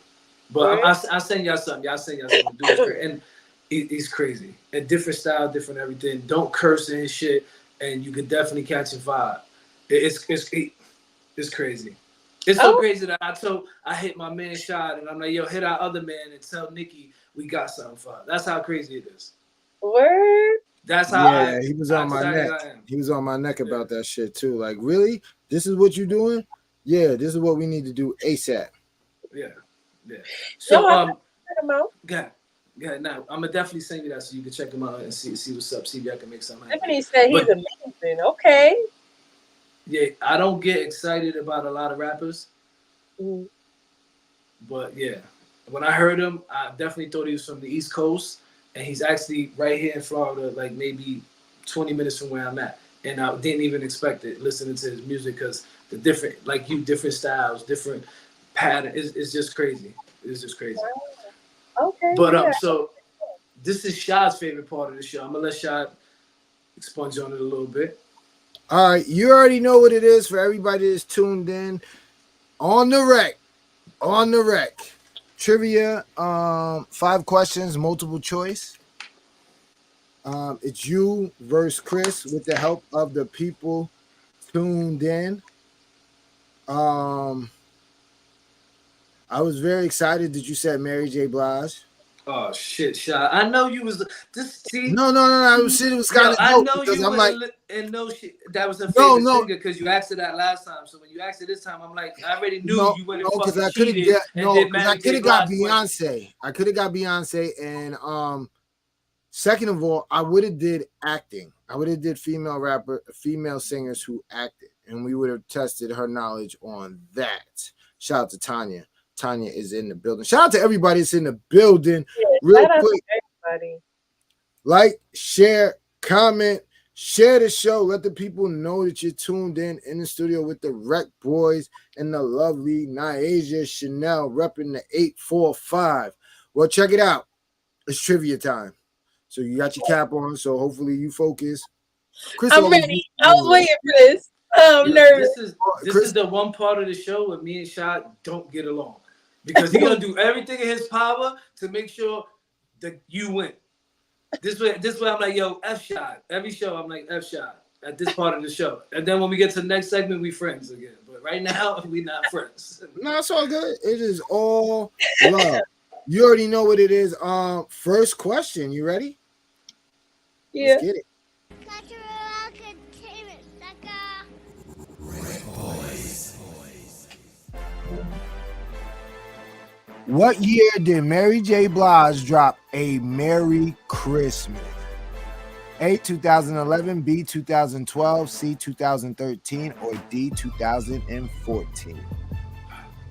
But I'll send y'all something. The dude is crazy. And he's crazy. And different style, different everything. Don't curse in his shit, and you can definitely catch a vibe. It's crazy. It's so crazy that I hit my man Shot, and I'm like, yo, hit our other man and tell Nikki we got something for her. That's how crazy it is. Word. That's how he was on my neck. He was on my neck about that shit too. Like, really? This is what you're doing? Yeah, this is what we need to do ASAP. Yeah. So check him out. Yeah, now I'm gonna definitely send you that so you can check him out and see what's up. See if y'all can make something happen. Tiffany said he's amazing. Okay. Yeah, I don't get excited about a lot of rappers. Mm. But yeah, when I heard him, I definitely thought he was from the East Coast, and he's actually right here in Florida, like maybe 20 minutes from where I'm at. And I didn't even expect it listening to his music because the different, like you, different styles, different pattern. It's just crazy. It's just crazy. Okay. But yeah. so this is Shad's favorite part of the show. I'm gonna let Shad expunge on it a little bit. All right, you already know what it is for everybody that's tuned in. On the rec. Trivia, 5 questions, multiple choice. It's you versus Chris with the help of the people tuned in. I was very excited that you said Mary J. Blige. Oh shit, Shad! I know you was this. See, No. I was saying it was kind of I dope know because you I'm like, and no shit. That was her no, favorite singer because you asked her that last time. So when you asked her this time, I'm like, I already knew you went and because fucking I could have cheated and did because I Mary could J. have got Blige Beyonce. I could have got Beyonce, and second of all, I would have did acting. I would have did female singers who acted, and we would have tested her knowledge on that. Shout out to Tanya. Tanya is in the building. Shout out to everybody that's in the building. Yeah, Real shout out quick, to everybody. like, share, comment, share the show. Let the people know that you're tuned in the studio with the Rec Boys and the lovely Nyasia Chane'l repping the 845. Well, check it out. It's trivia time. So you got your cap on, so hopefully you focus. Chris, I'm ready. I was waiting for this. I'm nervous. This is the one part of the show where me and Shad don't get along because he's gonna do everything in his power to make sure that you win. This way I'm like, yo, F Shad. Every show I'm like F Shad at this part of the show, and then when we get to the next segment, we friends again. But right now, we not friends. No, it's all good. It is all love. You already know what it is. First question. You ready? Yeah. Let's get it. What year did Mary J. Blige drop A Merry Christmas? A, 2011, B, 2012, C, 2013, or D, 2014?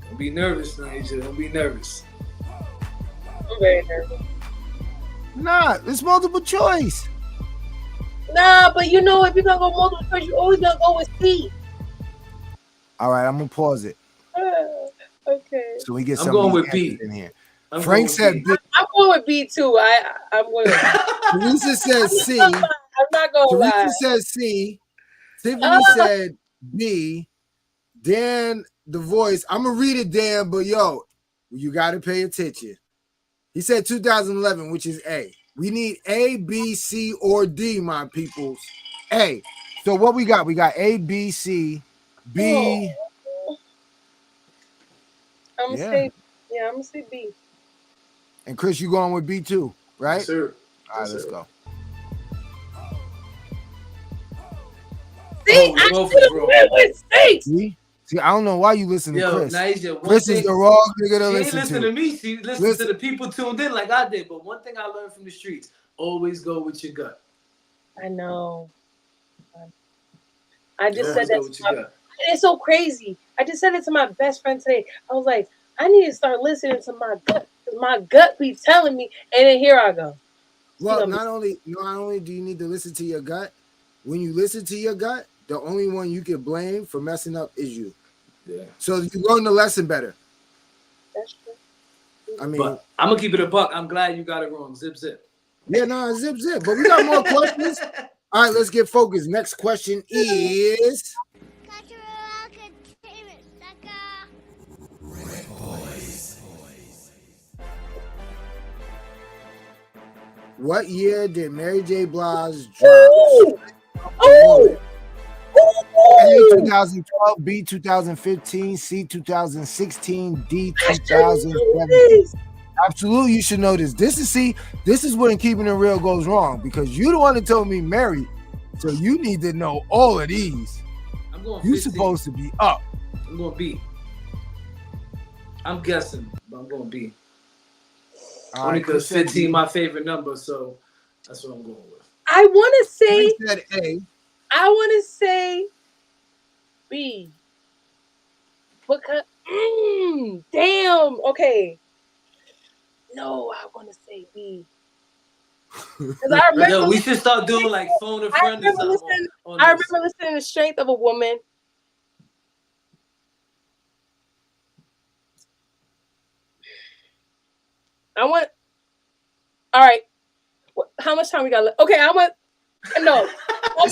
Don't be nervous, Nigel. Don't be nervous. I'm very nervous. Nah, it's multiple choice. Nah, but you know if you're gonna go multiple choice, you always gonna go with C. All right, I'm gonna pause it. Okay. So we get I'm some going with B in here. I'm Frank said B. I'm going with B too. I'm going with Teresa says C. I'm not gonna Teresa lie. says C. Tiffany said B. Dan, the voice. I'm gonna read it, Dan, but yo, you gotta pay attention. He said 2011, which is A. We need A, B, C, or D, my peoples. A. So what we got? We got A, B, C, B. I'm gonna say B. And Chris, you going with B too, right? Yes, sir. All right, let's go. See, I should have went with C. See, I don't know why you listen to Chris. Nigel, Chris is the wrong nigga to listen to. She ain't listen to me. She listens to the people tuned in like I did. But one thing I learned from the streets, always go with your gut. I know. I just said that. It's so crazy. I just said it to my best friend today. I was like, I need to start listening to my gut. Because my gut be telling me. And then here I go. Well, not only do you need to listen to your gut, when you listen to your gut, the only one you can blame for messing up is you. Yeah. So you learn the lesson better. That's true. I mean, but I'm gonna keep it a buck. I'm glad you got it wrong. Zip zip. Yeah, no, zip. But we got more questions. All right, let's get focused. Next question is. What year did Mary J. Blige drop? A, 2012, B, 2015, C, 2016, D, 2017. Absolutely, you should know this. This is when Keeping It Real goes wrong because you the one that told me Mary, so you need to know all of these. I'm going. You supposed to be up. I'm going B. I'm guessing, but I'm going B. Only because 15 my favorite number, so that's what I'm going with. I want to say. Said A. I want to say B. Because damn. Okay. No, I want to say B. Because I remember. Yo, we should start doing like phone a friend or something. I remember listening to "Strength of a Woman." I want. All right. How much time we got left? Okay, I want. No. I'm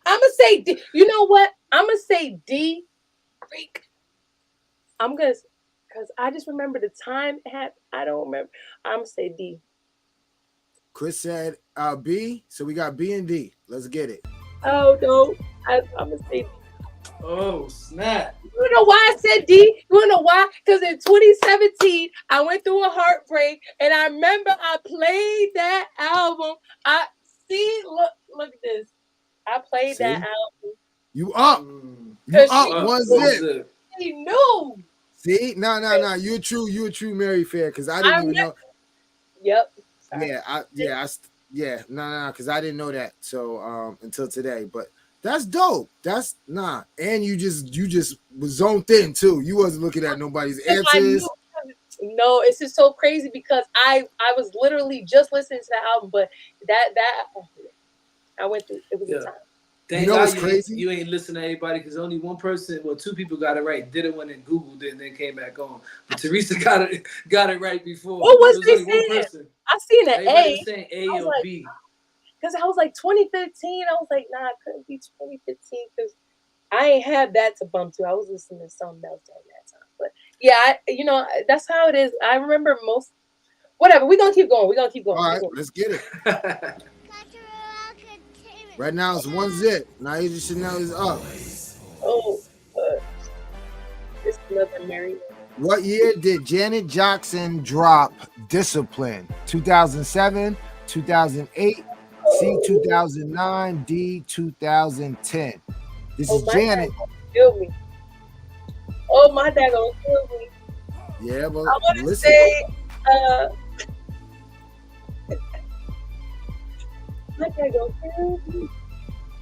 gonna say D. You know what? I'm gonna say D. Freak. I'm gonna, because I just remember the time it had. I don't remember. I'm gonna say D. Chris said B, so we got B and D. Let's get it. Oh no, I'm gonna say D. Oh snap! You know why I said D? You know why? Because in 2017, I went through a heartbreak, and I remember I played that album. I see. Look at this. I played that album. You up? You up? One zip. He knew. See, no. You're a true Mary Fair, because I didn't even know. Yep. Sorry. Because I didn't know that. So until today, but that's dope. That's and you just was zoned in too. You wasn't looking at nobody's answers. No, it's just so crazy because I was literally just listening to that album, but that I went through. It was a time. Thank God crazy? You ain't listen to everybody, because only one person, well, two people got it right. Did it when they Googled it and then came back on. But Teresa got it right before. What was they saying? I seen an Everybody A. Was saying A or like, B. Because I was like 2015. I was like, nah, it couldn't be 2015 because I ain't had that to bump to. I was listening to something else during that time. But yeah, that's how it is. I remember most. Whatever. We're gonna keep going. All right, let's get it. Right now it's 1-0. Nyasia Chane'l is up. Oh, it's another Mary. What year did Janet Jackson drop Discipline? 2007, 2008, C 2009, D 2010. This is Janet. Kill me. Oh, my dad gonna kill me. Yeah, but I want to listen. say, my dad gonna kill me.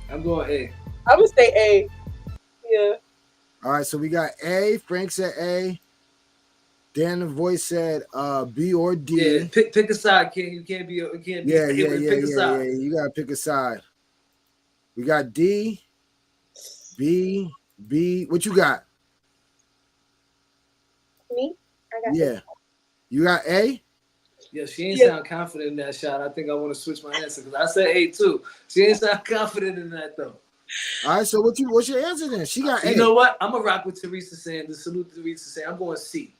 I'm going A. I'm gonna say A. Yeah. All right, so we got A. Frank said A. Dan the voice said B or D. Yeah, pick a side, King. You can't be. Yeah. You gotta pick a side. We got D, B. What you got? Me? I got A. You got A? Yeah, she ain't sound confident in that shot. I think I want to switch my answer because I said A too. She ain't sound confident in that though. All right, so what's your answer then? She got A. You know what? I'm gonna rock with Teresa saying the salute to Teresa saying I'm going C.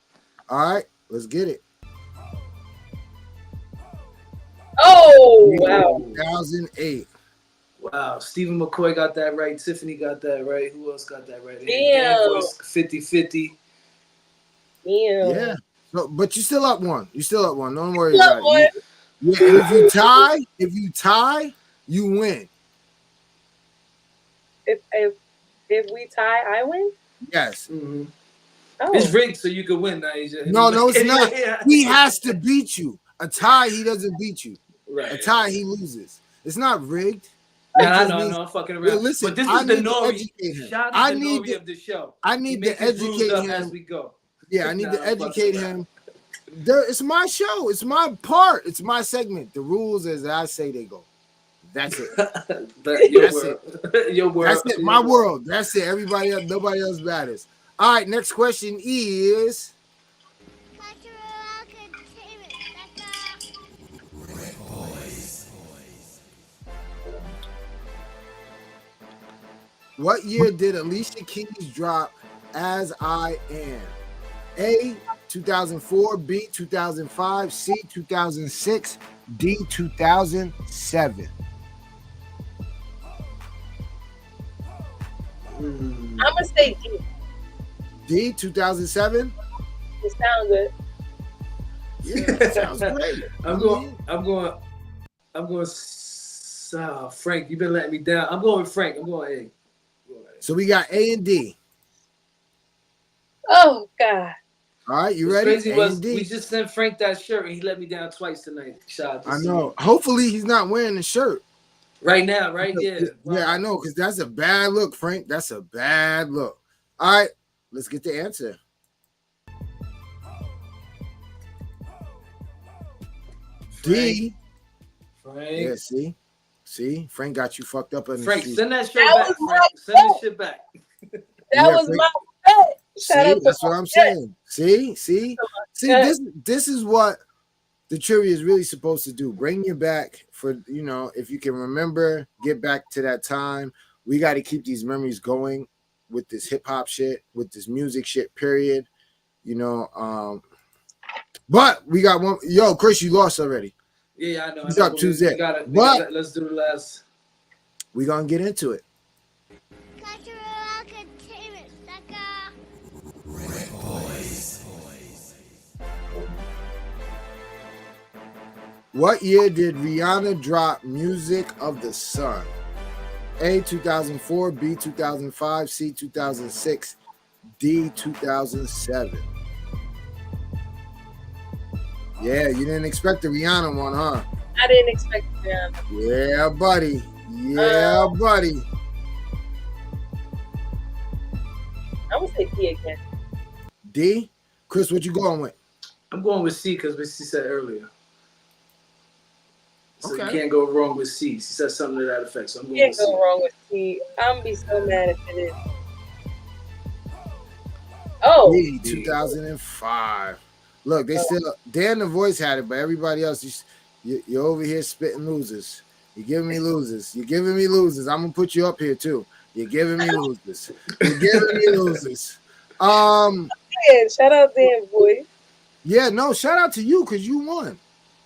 All right, let's get it. Oh wow. 2008. Wow, Stephen McCoy got that right. Tiffany got that right. Who else got that right? Damn. Voice 50-50. Damn. Yeah. No, but you still up one. Don't worry about it. Yeah, and if you tie, you win. If we tie, I win? Yes. Mm-hmm. Oh. It's rigged so you can win, Nyasia. No, it's not. He has to beat you. A tie, he doesn't beat you. Right. A tie, he loses. It's not rigged. Yeah, I know, I'm fucking around. Yeah, listen, but this is the Nori. Shout out to the Nori of the show. I need to educate him as we go. Yeah, I need to educate him. It's my show. It's my part. It's my segment. The rules as I say they go. That's it. Your world. That's it. My world. That's it. Everybody else, nobody else matters. All right, next question is. What year did Alicia Keys drop As I Am? A, 2004, B, 2005, C, 2006, D, 2007. I'm gonna say D. D, 2007. It sounds good. Yeah, that sounds great. I'm going. Frank, you've been letting me down. I'm going with Frank. I'm going A. So we got A and D. Oh God. All right, you ready? Crazy was we just sent Frank that shirt and he let me down twice tonight. I know. Hopefully he's not wearing the shirt. Right now, right? Yeah. Yeah, I know, because that's a bad look, Frank. That's a bad look. All right, let's get the answer. D. Frank. Yeah, see, Frank got you fucked up. Frank, send that shit back. Frank. Send this shit back. That was Frank. my bet. See, that's what I'm saying. See, this is what the trivia is really supposed to do. Bring you back for, you know, if you can remember, get back to that time. We got to keep these memories going with this hip hop shit, with this music shit, period. You know, but we got one. Yo, Chris, you lost already. Yeah, I know. He's up 2-0. Let's do the last. We're going to get into it. What year did Rihanna drop Music of the Sun? A, 2004, B, 2005, C, 2006, D, 2007. Yeah, you didn't expect the Rihanna one, huh? I didn't expect Rihanna. Yeah, buddy. Yeah, buddy. I would say D again. D? Chris, what you going with? I'm going with C because she said earlier. So Okay. you can't go wrong with C. She said something to that effect. So I'm going Can't with C. go wrong with C. I'm gonna be so mad if it is. Oh, D, 2005. Look, they still, Dan the voice had it, but everybody else, you're over here spitting losers. You're giving me losers. You're giving me losers. I'm gonna put you up here too. You're giving me losers. You're giving me losers. yeah, shout out Dan boy. Yeah, no, shout out to you because you won.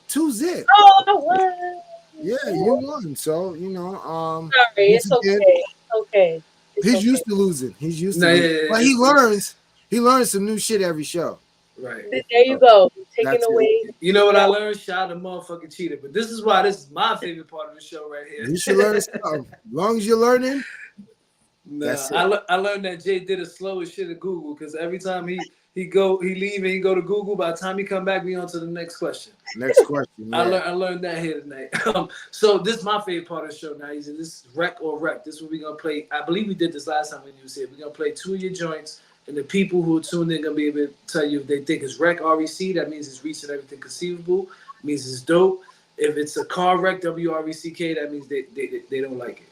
2-0. Oh, I won. Yeah, you won. So you know, sorry, it's okay. It's okay. He's used to losing. He's used to losing. But he learns some new shit every show. Right. There you go. Taking away. You know what I learned? Shout out to motherfucking cheater. But this is why this is my favorite part of the show right here. You should learn something. As long as you're learning. Nah, I learned that Jay did the slowest shit at Google because every time he leave and he go to Google, by the time he come back, we on to the next question. Next question. Yeah. I learned that here tonight. So this is my favorite part of the show now. This is Rec or Wreck. This is what we're gonna play. I believe we did this last time when you was here. We're gonna play 2 of your joints, and the people who are tuned in gonna be able to tell you if they think it's Rec REC. That means it's reaching everything conceivable. It means it's dope. If it's a car wreck, WRECK, that means they don't like it.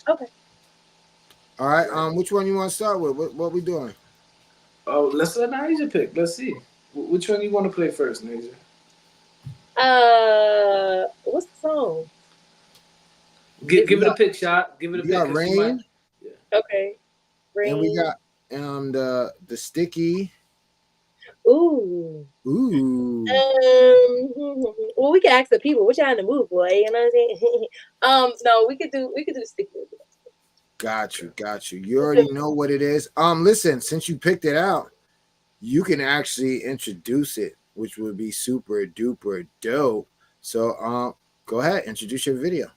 Okay. All right. Which one you want to start with? What we doing? Oh, let's let Nyasia pick. Let's see. Which one you want to play first, Nyasia? What's the song? Give it a pick shot. Give it a pick. Got Rain. Okay. Rain. And we got the Sticky. Ooh. Well, we can ask the people. What y'all in the mood, boy? You know what I'm saying? No, we could do Sticky. Got you. You already know what it is. Listen, since you picked it out, you can actually introduce it, which would be super duper dope. So go ahead, introduce your video.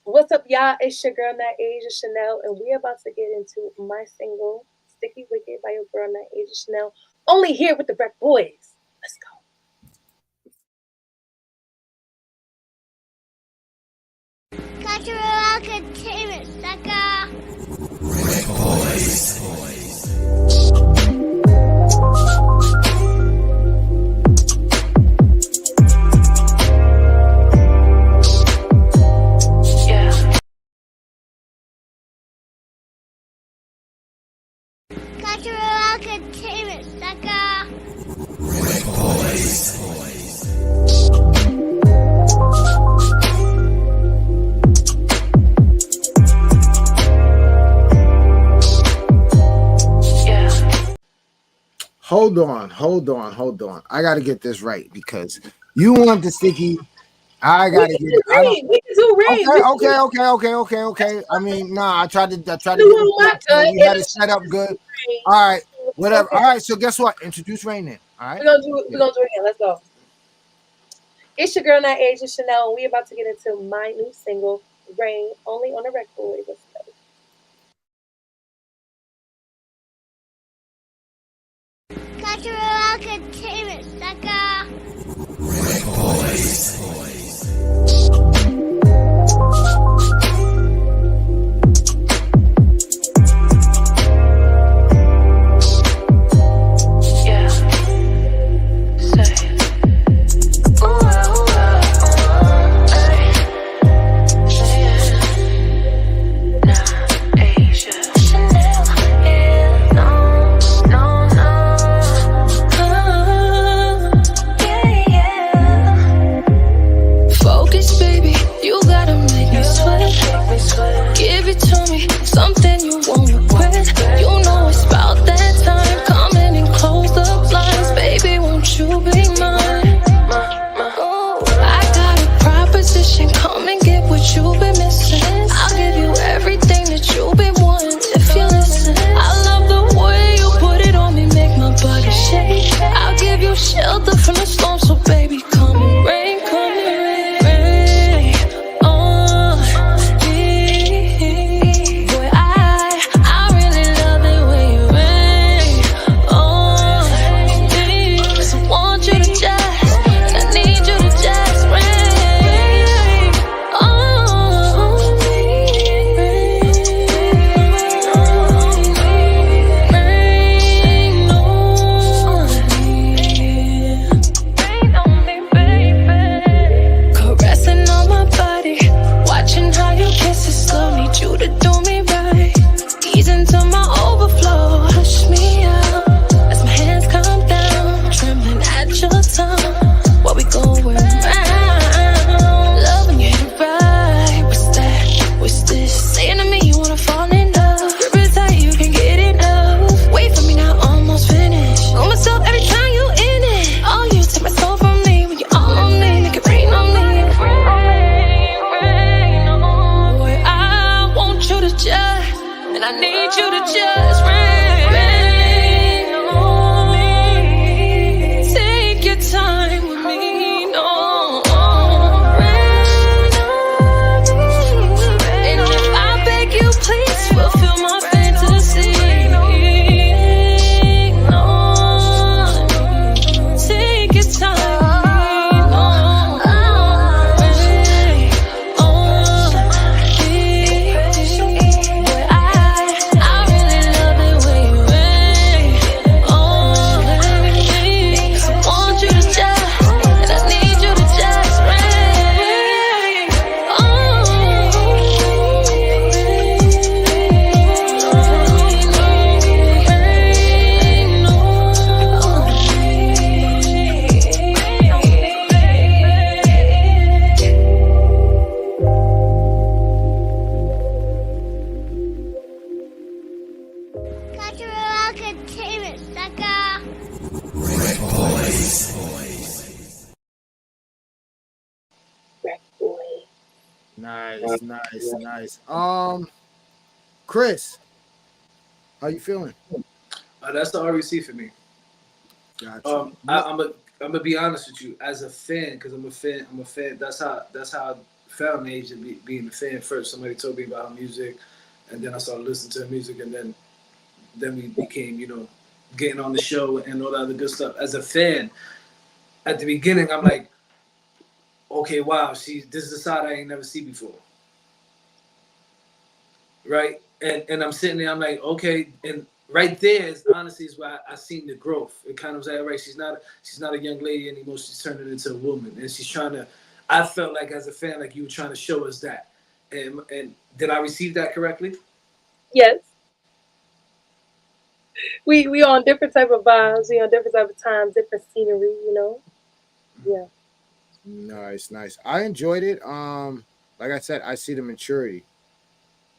What's up, y'all? It's your girl Nyasia Chane'l, and we're about to get into my single, Sticky Wicked by your girl Nyasia Chane'l. Only here with the RecBoys. Let's go. Cultural entertainment, sucker. RecBoys. Cultural entertainment, sucker. RecBoys. Hold on. I gotta get this right because you want the Sticky. I gotta get it. We can do Rain. Okay. I mean, nah, I tried to get it. You had it set up good. All right, whatever. All right, so guess what? Introduce Rain then. All right. We're gonna do it again. Let's go. It's your girl Nyasia Chane'l, and we about to get into my new single, Rain, only on the RecBoys. Let's go. Cultural entertainment, sucker. RecBoys. something you won't regret. You know it's about that time. Come in and close the blinds, baby, won't you be mine? I got a proposition, come and get what you've been missing. I'll give you everything that you've been wanting if you listen. I love the way you put it on me, make my body shake. I'll give you shelter from the storm, so baby, come and rain, come and rain, rain on me. Boy, I really love it when you rain on me. 'Cause I want you to just, and I need you to just rain on me. Rain on me, baby. Caressing on my body, watching how you kiss it slow. Need you to do me right, ease into my overflow. Hush me out as my hands come down, trembling at your tongue. What we going round? Love when you hit it right. What's that? What's this? Saying to me you wanna fall in love. Grip it tight, you can get enough. Wait for me now, almost finished. Know myself every time you in it. Oh, you take my soul from me when you're all on me. Make it rain on me. Rain on. Boy, I want you to just, and I need you to just rain on me. Take your time with me. No. Rain on me. And if I beg you, please fulfill my fantasy. Rain on me. Take your time. No. Rain on me. Boy, I really love it when you rain on me. 'Cause I want you to just, and I need you to just rain on Cultural entertainment, sucker. Nice, nice. Chris, how you feeling? That's the REC for me. Gotcha. I'm gonna be honest with you, as a fan, because I'm a fan. That's how I found Nyasia, being a fan first. Somebody told me about her music, and then I started listening to her music, and then we became, getting on the show and all that other good stuff. As a fan, at the beginning, I'm like, okay, wow, this is a side I ain't never seen before, right? And I'm sitting there, I'm like, okay, and right there is honestly is where I seen the growth. It kind of was like, all right, she's not a young lady anymore. She's turning into a woman, and she's trying to. I felt like as a fan, like you were trying to show us that. And did I receive that correctly? Yes. We on different type of vibes. We on different type of times, different scenery. Yeah. Nice. I enjoyed it. Like I said, I see the maturity,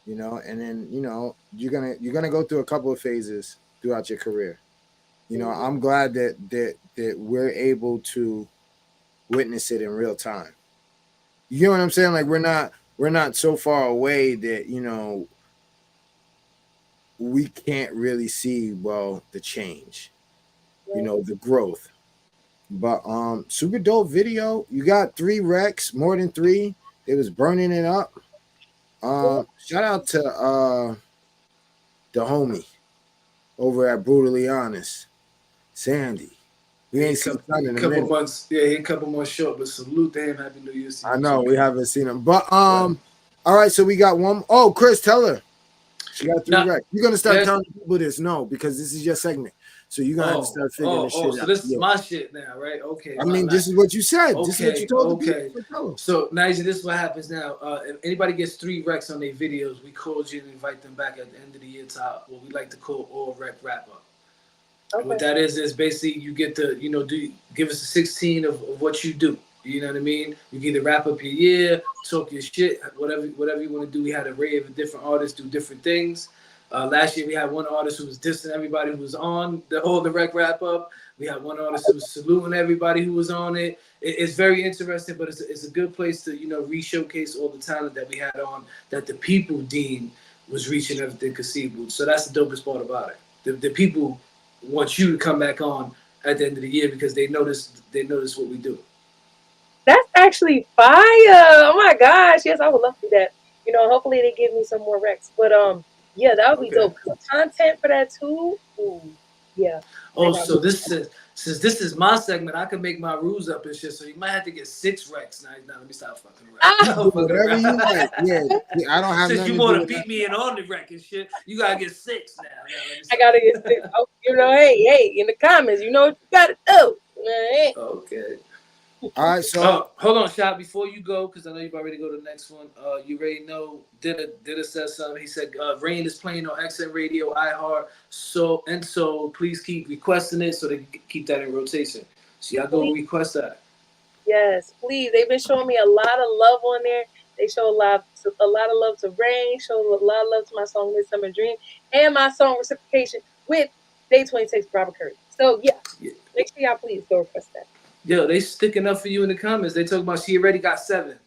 and then you're gonna go through a couple of phases throughout your career. I'm glad that we're able to witness it in real time. You know what I'm saying? Like we're not so far away that we can't really see the change, the growth. But super dope video. You got 3 recs, more than 3. It was burning it up. Shout out to the homie over at Brutally Honest, Sandy. We ain't seen him in a minute. Months. Yeah, he a couple more short, but salute to him. Happy New Year. I know we haven't seen him, but all right. So we got one. Oh, Chris, tell her she got 3 recs. You're gonna start telling people this, because this is your segment. So you're gonna have to start figuring this shit out. So this is my shit now, right? Okay. I mean, this is what you said. Okay, this is what you told the people. So Nyasia, this is what happens now. If anybody gets 3 recs on their videos, we call you and invite them back at the end of the year to what we like to call all rec wrap up. Okay. And what that is basically you get to give us a 16 of what you do. You know what I mean? You can either wrap up your year, talk your shit, whatever you want to do. We had an array of different artists do different things. Last year we had one artist who was dissing everybody who was on the rec wrap up. We had one artist who was saluting everybody who was on it. It's very interesting, but it's a good place to, you know, re-showcase all the talent that we had on that the people deemed was reaching everything conceivable. So that's the dopest part about it. The people want you to come back on at the end of the year because they notice what we do. That's actually fire. Oh my gosh. Yes, I would love to do that. You know, hopefully they give me some more recs. But yeah, that would be dope. Content for that too. Ooh, yeah. Oh, so since this is my segment, I can make my rules up and shit. So you might have to get 6 recs. Now let me stop fucking around. Whatever you like. Yeah, I don't have. Since you want to beat me in on the rec and shit, you gotta get 6 now. I gotta get 6. Oh, you know, hey, in the comments, you know what you gotta do. Right. Okay. All right, so hold on, Shot, before you go, because I know you've already go to the next one. You already know Dida said something. He said Rain is playing on XM Radio, iHeart, so please keep requesting it so they can keep that in rotation. So y'all go request that. Yes, please. They've been showing me a lot of love on there. They show a lot of love to Rain, show a lot of love to my song Midsummer Dream, and my song Reciprocation with Day 26 Robert Curry. So yeah, make sure y'all please go request that. Yo, they sticking up for you in the comments. They talk about she already got 7.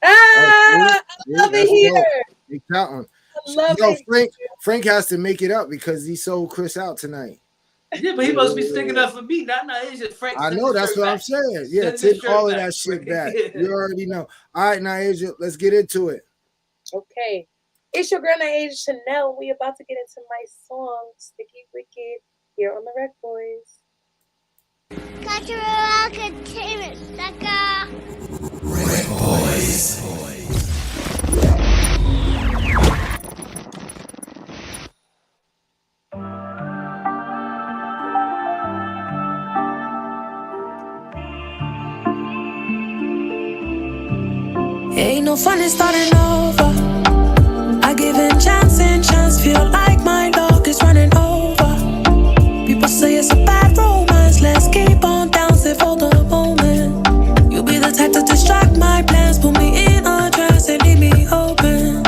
I love it here. They counting. I love it. Frank has to make it up because he sold Chris out tonight. Yeah, but he must be sticking up for me. Not it's just Frank. I know, that's what I'm saying. Yeah, take all of that shit back. You already know. All right, Nyasia, let's get into it. Okay. It's your girl Nyasia Chane'l. We about to get into my song, Sticky Wicked, here on the RecBoys. Cultural Entertainment, sucker. RecBoys. Ain't no fun in starting over. I give in chance and chance. Feel like my luck is running over. People say it's a bad romance. Let's keep on dancing for the moment. You be the type to distract my plans. Put me in a trance and leave me open.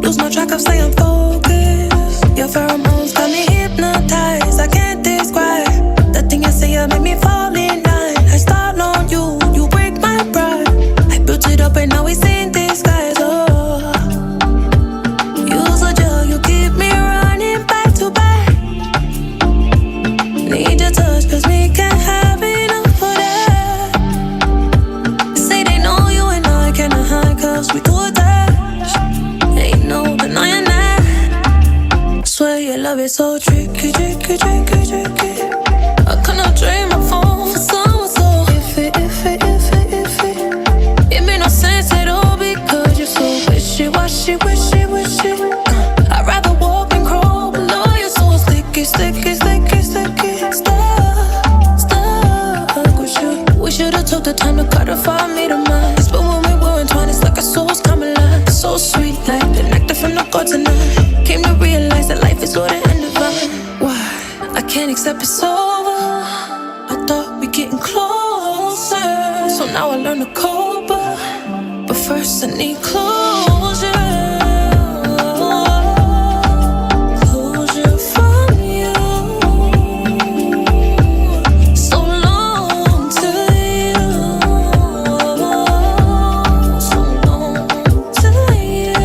Lose my track of staying focused. Your pheromones got me hypnotized. I can't describe the thing you say. You make me fall in line. I start on you. You break my pride. I built it up and now it's in disguise. Oh, use a gel. You keep me running back to back. Need your touch, cause we can't have enough for that. They say they know you and I cannot hide, cause we too attached. Ain't no denying that. Swear your love is so tricky, tricky, tricky, tricky. I cannot dream my phone for someone so iffy. It made no sense at all because you're so wishy-washy. I'd rather walk and crawl, but no, you're so sticky. Stuck with you. We should've took the time to cut off our meet of minds. But when we were entwined, it's like our souls come alive. So sweet, like the nectar from the God tonight. Came to realize that life is good and divine. Why? I can't accept it's over. I thought we getting closer. So now I learn to cope, but first I need closure. Closure from you. So long to you. So long to you.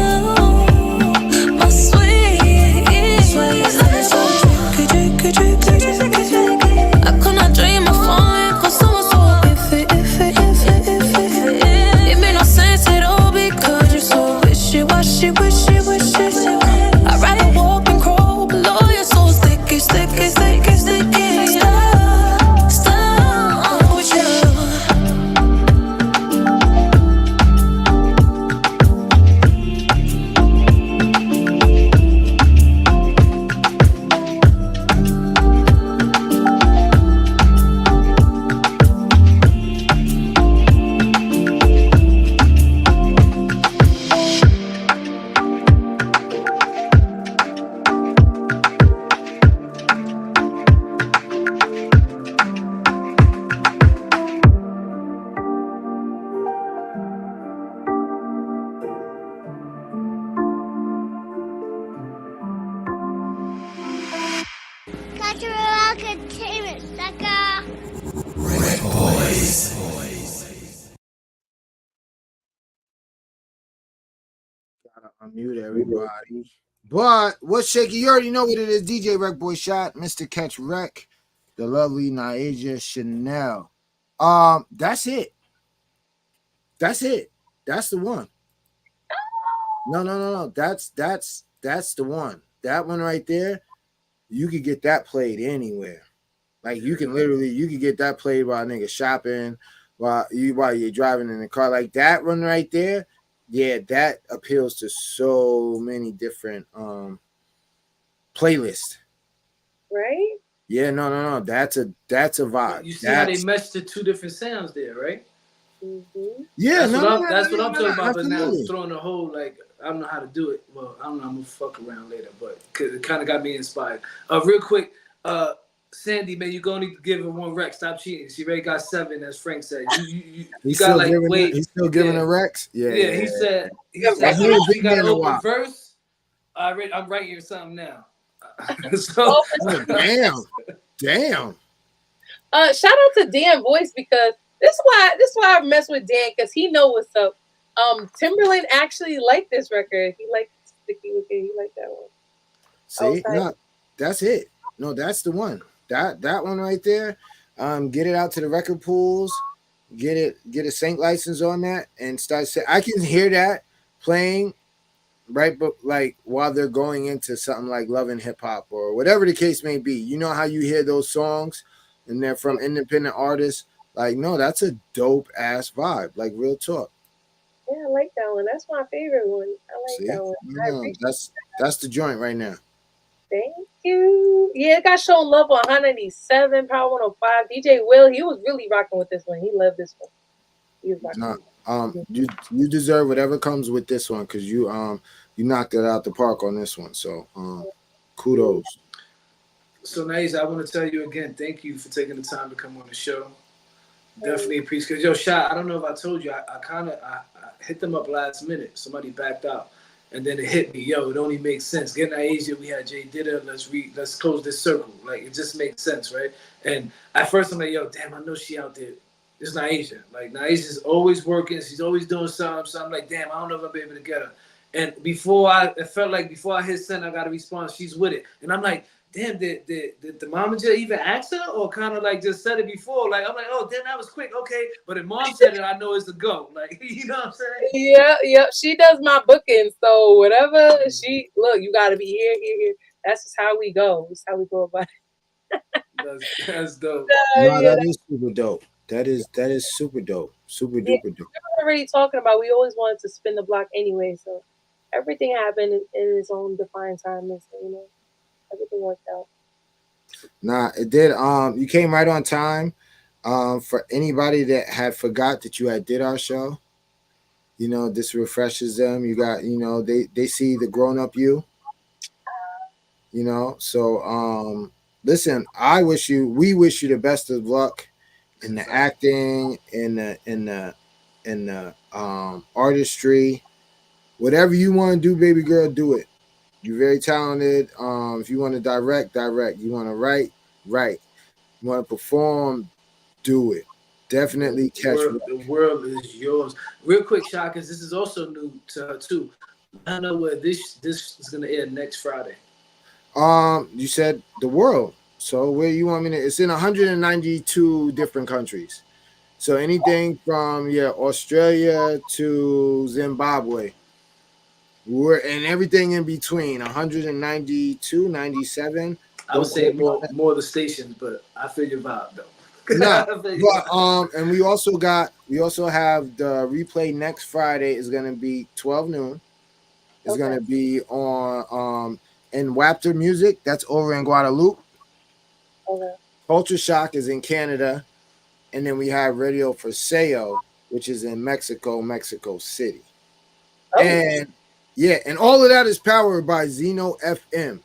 My sweet. I could not dream of falling for someone so iffy. It made no sense at all because you're so wishy-washy. Gotta unmute everybody. But what's shaky? You already know what it is. DJ RecBoy Shot, Mr. Catch Rec, the lovely Nyasia Chane'l. That's it. That's it. That's the one. No. That's the one. That one right there. You could get that played anywhere. Like you could get that played while niggas shopping, while you're driving in the car. Like that one right there. Yeah, that appeals to so many different playlists. Right? Yeah, no. That's a vibe. You see how they meshed the two different sounds there, right? Mm-hmm. Yeah, that's what I'm talking about. But now absolutely. throwing a whole like I don't know how to do it. Well, I don't know. I'm gonna fuck around later, but it kind of got me inspired. Real quick, Sandy, man, you gonna need to give her one rec. Stop cheating. She already got 7, as Frank said. You He's got still like giving wait. He's still giving a Rex. Yeah. He said He ain't she been got there an in a open while. verse. I'm writing something now. So damn. Shout out to Dan Voice because this is why I mess with Dan because he know what's up. Timberland actually liked this record. He liked Sticky Wicket. He liked that one. See, no, that's it. No, that's the one. That one right there. Get it out to the record pools. Get a sync license on that and start. I can hear that playing right, but like while they're going into something like Love and Hip Hop or whatever the case may be. You know how you hear those songs and they're from independent artists. Like, no, that's a dope ass vibe. Like real talk. Yeah, I like that one. That's my favorite one. I like that one. No, that's the joint right now. Thank you. Yeah, it got shown love on 197, Power 105. DJ Will, he was really rocking with this one. He loved this one. He was rocking. You deserve whatever comes with this one because you knocked it out the park on this one. So kudos. So Nyasia, I want to tell you again, thank you for taking the time to come on the show. Definitely appreciate it. Yo, Shot, I don't know if I told you, I hit them up last minute. Somebody backed out. And then it hit me, yo, it only makes sense. Getting Nyasia, we had Jay Didda, let's close this circle. Like, it just makes sense, right? And at first I'm like, yo, damn, I know she out there. It's Nyasia. Like, Nyasia's always working. She's always doing something. So I'm like, damn, I don't know if I'll be able to get her. And it felt like before I hit send, I got a response. She's with it. And I'm like, damn, did the momager even ask her or kind of like just said it before? Like, I'm like, oh, damn, that was quick. Okay. But if mom said it, I know it's a go. Like, you know what I'm saying? Yeah. She does my booking. So whatever you got to be here. That's just how we go. That's how we go about it. That's dope. That is super dope. That is super dope. Super duper dope. We were already talking about, we always wanted to spin the block anyway. So everything happened in its own defined time. And so, you know, everything worked out. Nah, it did. You came right on time. For anybody that had forgot that you had did our show, you know, this refreshes them. You got, you know, they see the grown up you. You know, so listen, we wish you the best of luck in the acting, in the artistry, whatever you want to do, baby girl, do it. You're very talented. If you want to direct. You want to write. You want to perform, do it. Definitely catch it. The world is yours. Real quick, Shot, because this is also new to her too. I know where this is gonna air next Friday. You said the world. So where you want me to? It's in 192 different countries. So anything from Australia to Zimbabwe. And everything in between, 192, 97. I would say more of the stations, but I feel your vibe though. No, but and we also have the replay next Friday is gonna be 12 noon. It's gonna be on in Wapter Music, that's over in Guadeloupe. Okay. Culture Shock is in Canada, and then we have Radio for Seo, which is in Mexico City. And all of that is powered by Zeno FM.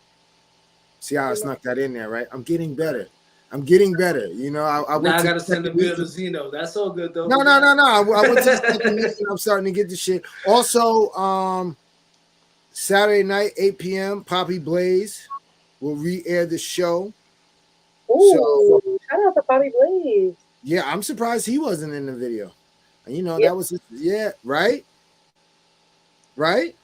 See how I snuck that in there, right? I'm getting better. You know, I gotta send the bill to Zeno. That's all good though. No. I went to the second meeting. I'm starting to get the shit. Also, Saturday night, 8 p.m., Poppy Blaze will re-air the show. Ooh, shout out to Poppy Blaze. Yeah, I'm surprised he wasn't in the video. And you know, Yeah. that was right? Right?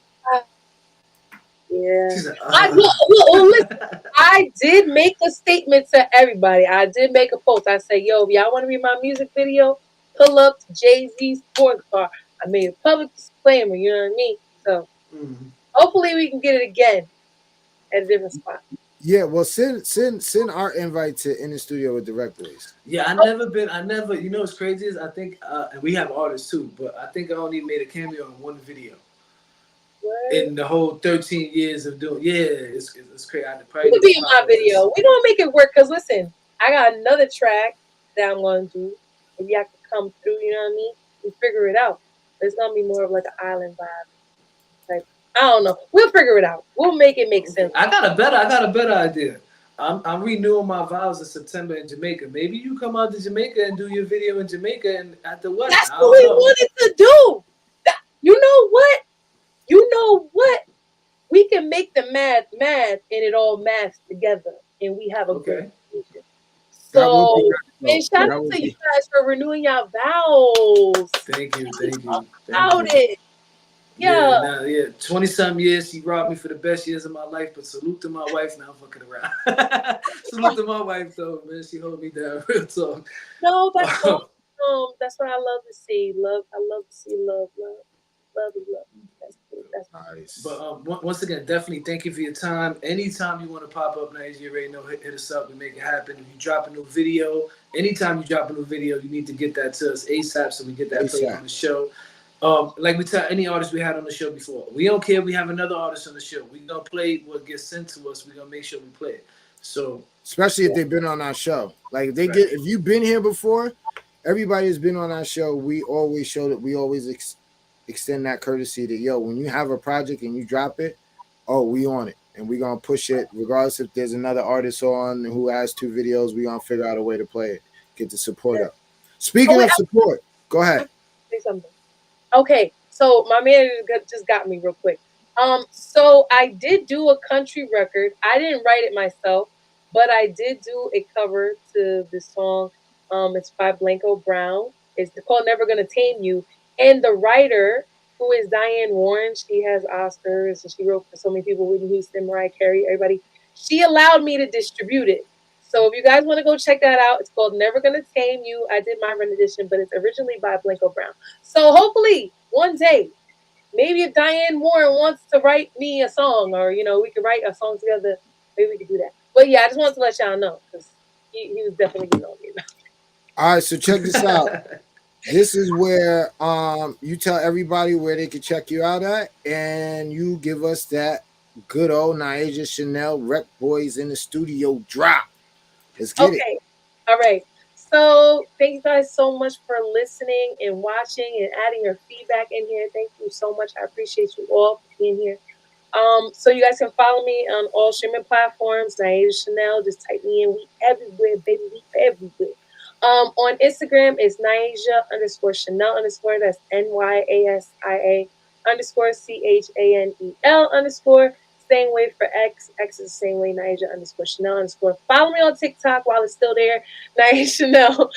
Yeah. She's like, Listen, I did make a statement to everybody. I did make a post. I said, yo, if y'all want to read my music video, pull up to Jay-Z's sports bar. I made a public disclaimer, you know what I mean? So hopefully we can get it again at a different spot. Yeah, well, send our invite to In the Studio with the RecBoys. Yeah, I never, you know what's crazy is I think, and we have artists too, but I think I only made a cameo in one video. What? In the whole 13 years of doing, it's crazy. I You can be in my video. We gonna make it work, because listen, I got another track that I'm gonna do. If y'all can come through, you know what I mean? We figure it out. It's gonna be more of like an island vibe. Like, I don't know. We'll figure it out. We'll make it make sense. I got a better idea. I'm renewing my vows in September in Jamaica. Maybe you come out to Jamaica and do your video in Jamaica and at the wedding. That's what we wanted to do. You know what? We can make the mad, and it all math together, and we have a good vision. So, and shout out to you guys for renewing your vows. Thank you. About it. Yeah. 20-something years, she robbed me for the best years of my life, but salute to my wife. Now I'm fucking around. Salute to my wife, though, man. She hold me down, real talk. No, that's awesome. That's what I love to see. I love to see love. Love is love. That's nice. But once again, definitely thank you for your time. Anytime you want to pop up, Nyasia, you already know, hit us up. We make it happen. If you drop a new video, anytime you drop a new video, you need to get that to us ASAP so we get that played on the show. Like we tell any artist we had on the show before, we don't care if we have another artist on the show. We're going to play what gets sent to us. We're going to make sure we play it. So, especially if they've been on our show. Like if you've been here before, everybody has been on our show. We always show that we always extend that courtesy that, yo, when you have a project and you drop it, we on it. And we're going to push it regardless if there's another artist on who has 2 videos. We're going to figure out a way to play it, get the support up. Speaking of support, go ahead. Say something. Okay, so my manager just got me real quick. So I did do a country record. I didn't write it myself, but I did do a cover to this song. It's by Blanco Brown. It's called Never Gonna Tame You. And the writer, who is Diane Warren, she has Oscars, and she wrote for so many people, Whitney Houston, Mariah Carey, everybody. She allowed me to distribute it. So if you guys want to go check that out, it's called Never Gonna Tame You. I did my rendition, but it's originally by Blanco Brown. So hopefully one day, maybe if Diane Warren wants to write me a song, or, you know, we could write a song together, maybe we could do that. But yeah, I just wanted to let y'all know, because he was definitely getting on me about it. All right, so check this out. This is where you tell everybody where they can check you out at, and you give us that good old Nyasia Chane'l RecBoys in the Studio drop. Let's get it. All right. So thank you guys so much for listening and watching and adding your feedback in here. Thank you so much. I appreciate you all for being here. So you guys can follow me on all streaming platforms. Nyasia Chane'l. Just type me in. We everywhere, baby. We everywhere. On Instagram, it's Nyasia_Chane'l_. That's NYASIA_CHANEL_. Same way for X. X is the same way, Nyasia_Chane'l_. Follow me on TikTok while it's still there, Nyasia Chane'l.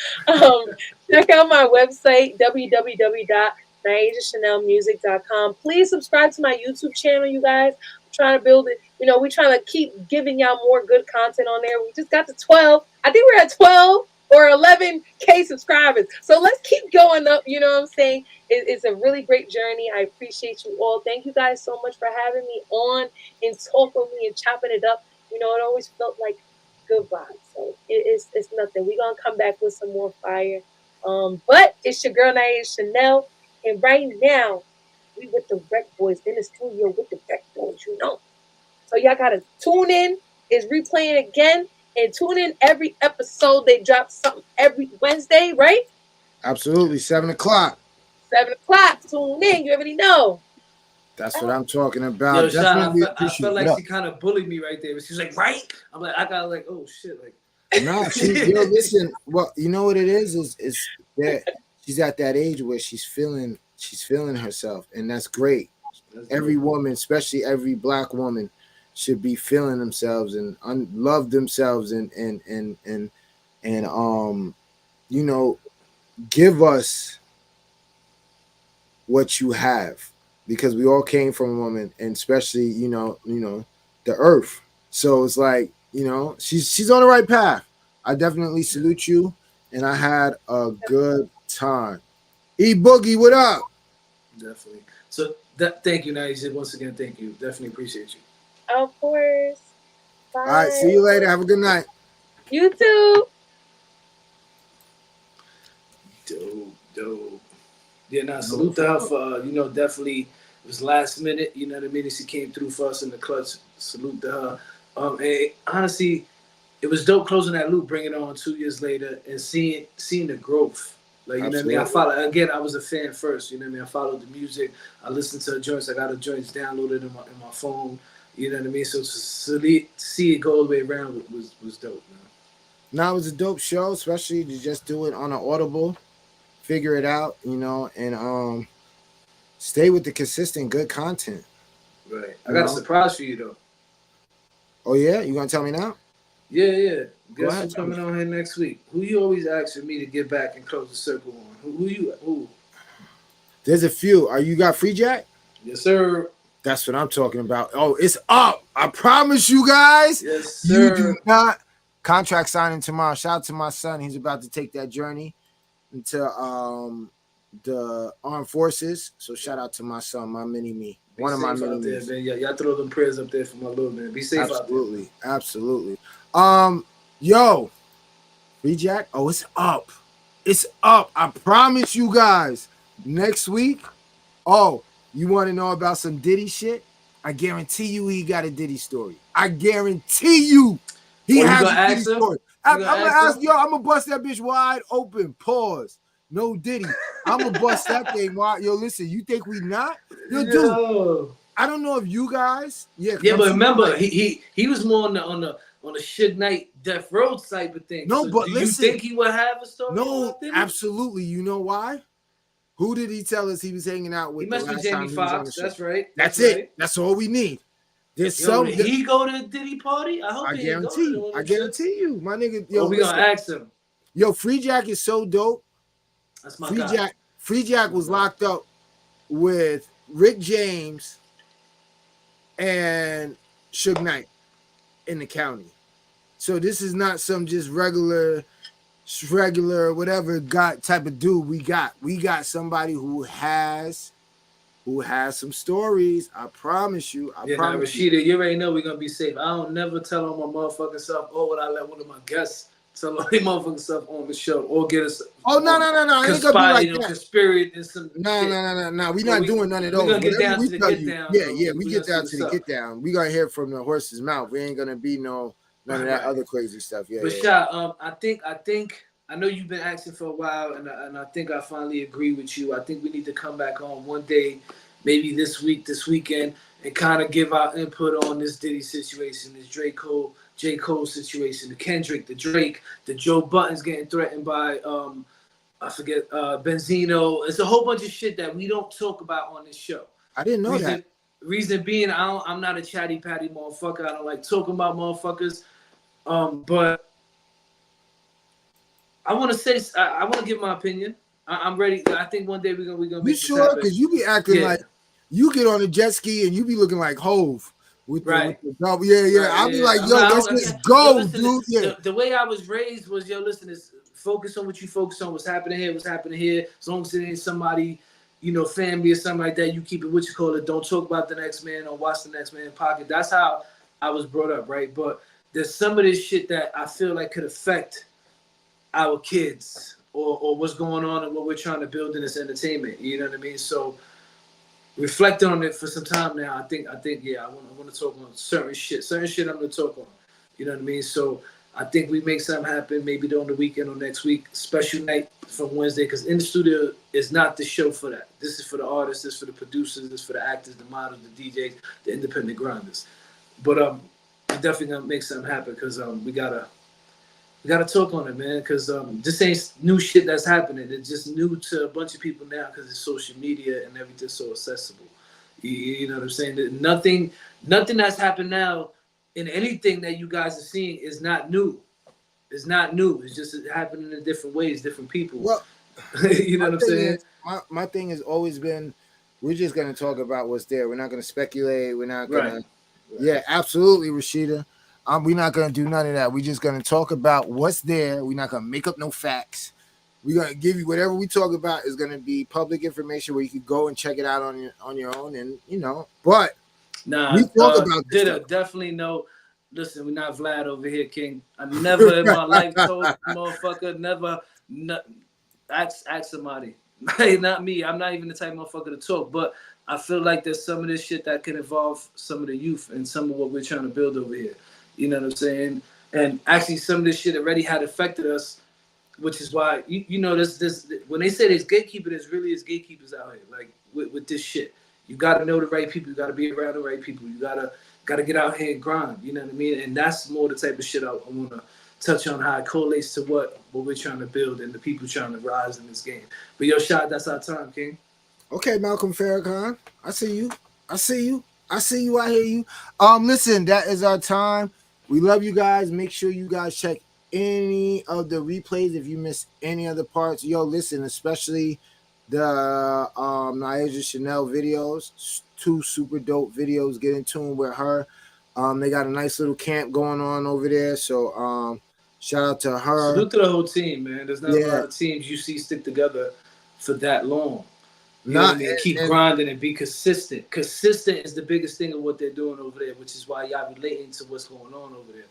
Check out my website, www.NyasiaChane'lmusic.com. Please subscribe to my YouTube channel, you guys. I'm trying to build it. You know, we're trying to keep giving y'all more good content on there. We just got to 12. I think we're at 12 or 11K subscribers. So let's keep going up. You know what I'm saying? It's a really great journey. I appreciate you all. Thank you guys so much for having me on and talking with me and chopping it up. You know, it always felt like good vibes. So it's nothing. We're going to come back with some more fire. But it's your girl, Nyasia Chane'l. And right now, we with the RecBoys in the studio with the RecBoys, you know. So y'all got to tune in. It's replaying again. And tune in every episode. They drop something every Wednesday, right? Absolutely. 7 o'clock. 7 o'clock. Tune in. You already know. That's what I'm talking about. Yo, Sean, I felt like she kind of bullied me right there. She's like, right? I'm like, I got like, oh shit, like. No, yo, listen. Well, you know what it is that she's at that age where she's feeling herself, and that's great. Every woman, especially every Black woman, should be feeling themselves and love themselves and you know, give us what you have, because we all came from a woman, and especially, the earth. So it's like, she's on the right path. I definitely salute you, and I had a good time. E Boogie, what up? Definitely. So thank you, Nyasia. Once again, thank you. Definitely appreciate you. Of course. All right, see Bye. you later. Have a good night. You too. Dope. Yeah, now salute to her for definitely it was last minute. You know what I mean? She came through for us in the clutch. Salute to her. And honestly, it was dope closing that loop, bringing it on 2 years later, and seeing the growth. Like, you know what I mean? I follow again. I was a fan first. You know what I mean? I followed the music. I listened to the joints. I got the joints downloaded in my phone. You know what I mean? So to see it go all the way around was dope, man. Now it was a dope show, especially to just do it on an Audible, figure it out, and stay with the consistent good content. Right. I got a surprise for you though. Oh yeah, you gonna tell me now? Yeah. Guess who's coming on here next week? Who you always asking me to get back and close the circle on? Who? There's a few. You got Free Jack? Yes, sir. That's what I'm talking about. Oh, it's up. I promise you guys. Yes, sir. You do not. Contract signing tomorrow. Shout out to my son. He's about to take that journey into the armed forces. So shout out to my son, my mini me. One of my mini me's. Y'all throw them prayers up there for my little man. Be safe out there. Absolutely. Yo, Free Jack. Oh, it's up. It's up. I promise you guys. Next week. Oh, you want to know about some Diddy shit? I guarantee you he got a Diddy story. I guarantee you he has a Diddy story. I'm gonna ask yo, I'm gonna bust that bitch wide open. Pause. No Diddy. I'm gonna bust that thing wide. Yo, listen, you think we not? Yo, dude. I don't know if you guys. Yeah, but remember, he was more on the Suge Knight Death Row type of thing. No, so but do listen, you think he would have a story? No, absolutely. You know why? Who did he tell us he was hanging out with? He messed with Jamie Foxx. That's right. That's it. That's all we need. There's some. Did he go to the Diddy party? I hope. I guarantee you, my nigga. Yo, we gonna ask him. Yo, Free Jack is so dope. That's my guy. Free Jack was locked up with Rick James and Suge Knight in the county. So this is not some just regular whatever type of dude we got somebody who has some stories. I promise you. Rashida, you already know we're gonna be safe. I don't never tell on my motherfucking self, or would I let one of my guests tell on their motherfucking self on the show, or get us no. I ain't gonna be like that. Conspiracy and some No. We're not doing none of those. We're gonna get down to the get down. Yeah, we get down to the get down. We gonna hear from the horse's mouth. We ain't gonna be none of that other crazy stuff. Yeah. But Sha, I think I know you've been asking for a while, and I think I finally agree with you. I think we need to come back on one day, maybe this weekend, and kind of give our input on this Diddy situation, this J. Cole situation, the Kendrick, the Drake, the Joe Buttons getting threatened by I forget Benzino. It's a whole bunch of shit that we don't talk about on this show. I didn't know that. Reason being, I'm not a chatty patty motherfucker. I don't like talking about motherfuckers. But I want to say, I want to give my opinion. I'm ready. I think one day we're gonna make this happen. Because you be acting like you get on a jet ski and you be looking like Hove. Right. I'll be like, yo, let's just go, dude. Yeah. The way I was raised was, yo, listen, is focus on what you focus on. What's happening here? As long as it ain't somebody, family or something like that, you keep it. Don't talk about the next man or watch the next man pocket. That's how I was brought up, right? But there's some of this shit that I feel like could affect our kids or what's going on and what we're trying to build in this entertainment. You know what I mean? So reflecting on it for some time now, I think I want to talk on certain shit I'm going to talk on. You know what I mean? So I think we make something happen maybe during the weekend or next week, special night from Wednesday, because In the Studio is not the show for that. This is for the artists, this is for the producers, this is for the actors, the models, the DJs, the independent grinders. But we're definitely going to make something happen because we gotta talk on it, man, because this ain't new shit that's happening. It's just new to a bunch of people now because it's social media and everything's so accessible. You know what I'm saying? Nothing that's happened now in anything that you guys are seeing is not new. It's not new. It's just happening in different ways, different people. Well, you know what I'm saying? My thing has always been, we're just gonna talk about what's there. We're not gonna speculate. We're not gonna. Right. Yeah, absolutely, Rashida. We're not gonna do none of that. We're just gonna talk about what's there. We're not gonna make up no facts. We're gonna give you whatever we talk about is gonna be public information where you can go and check it out on your own, and But nah, we talk about this stuff. Definitely no. Listen, we're not Vlad over here, King. I never in my life told motherfucker never. Ask somebody. Not me. I'm not even the type of motherfucker to talk, but I feel like there's some of this shit that can involve some of the youth and some of what we're trying to build over here. You know what I'm saying? And actually, some of this shit already had affected us, which is why this when they say there's gatekeepers, there's really is gatekeepers out here. Like with this shit, you got to know the right people. You got to be around the right people. You gotta get out here and grind. You know what I mean? And that's more the type of shit I want to touch on, how it correlates to what we're trying to build and the people trying to rise in this game. But yo, Shot, that's our time, King. Okay, Malcolm Farrakhan. I see you. I hear you. Listen, that is our time. We love you guys. Make sure you guys check any of the replays if you missed any other parts. Yo, listen, especially the Nyasia Chane'l videos. 2 super dope videos. Get in tune with her. They got a nice little camp going on over there. So shout out to her. Salute to the whole team, man. There's not a lot of teams you see stick together for that long. You know what I mean? Keep grinding and be consistent. Consistent is the biggest thing of what they're doing over there, which is why y'all relating to what's going on over there.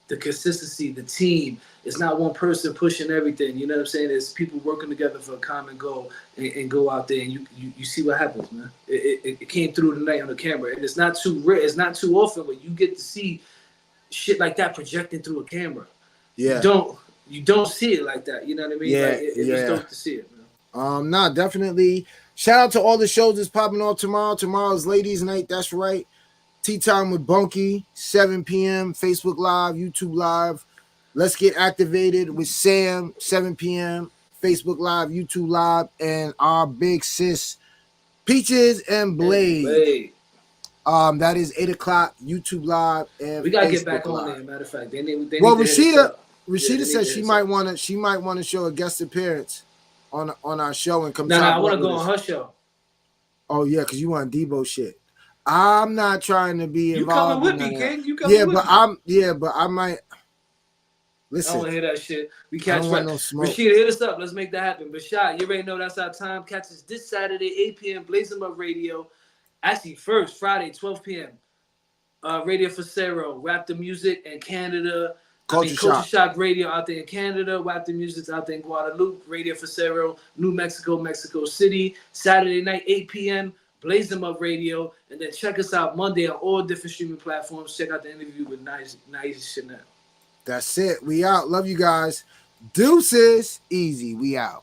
The consistency, the team. It's not one person pushing everything. You know what I'm saying? It's people working together for a common goal and go out there and you see what happens, man. It came through tonight on the camera, and it's not too rare. It's not too often when you get to see shit like that projecting through a camera. Yeah. You don't see it like that. You know what I mean? Yeah, like, it's dope to see it, man. Definitely. Shout out to all the shows that's popping off tomorrow. Tomorrow's Ladies Night. That's right. Tea Time with Bunky, 7 p.m. Facebook Live, YouTube Live. Let's Get Activated with Sam, 7 p.m. Facebook Live, YouTube Live, and our big sis, Peaches and Blade. That is 8 o'clock, YouTube Live, and we gotta Facebook get back Live. on there. Matter of fact, they need Rashida said she might want to show a guest appearance on our show and come. No, I want to go on her show. Oh yeah, because you want Debo shit. I'm not trying to be involved. You coming with me, King? You coming with me? But I might. Listen, I don't want to hear that shit. We catch right. No smoke. Rashida, hit us up. Let's make that happen. But Shot, you already know that's our time. Catch us this Saturday, 8 p.m. Blaze 'em Up Radio. Actually, first Friday, 12 p.m. Radio for Cero, Rap the Music in Canada. Culture Shock Radio out there in Canada. Rap the Music's out there in Guadalupe. Radio for Cero, New Mexico, Mexico City. Saturday night, 8 p.m. Blaze 'em Up Radio. And then check us out Monday on all different streaming platforms. Check out the interview with Nyasia Chane'l. That's it. We out. Love you guys. Deuces. Easy. We out.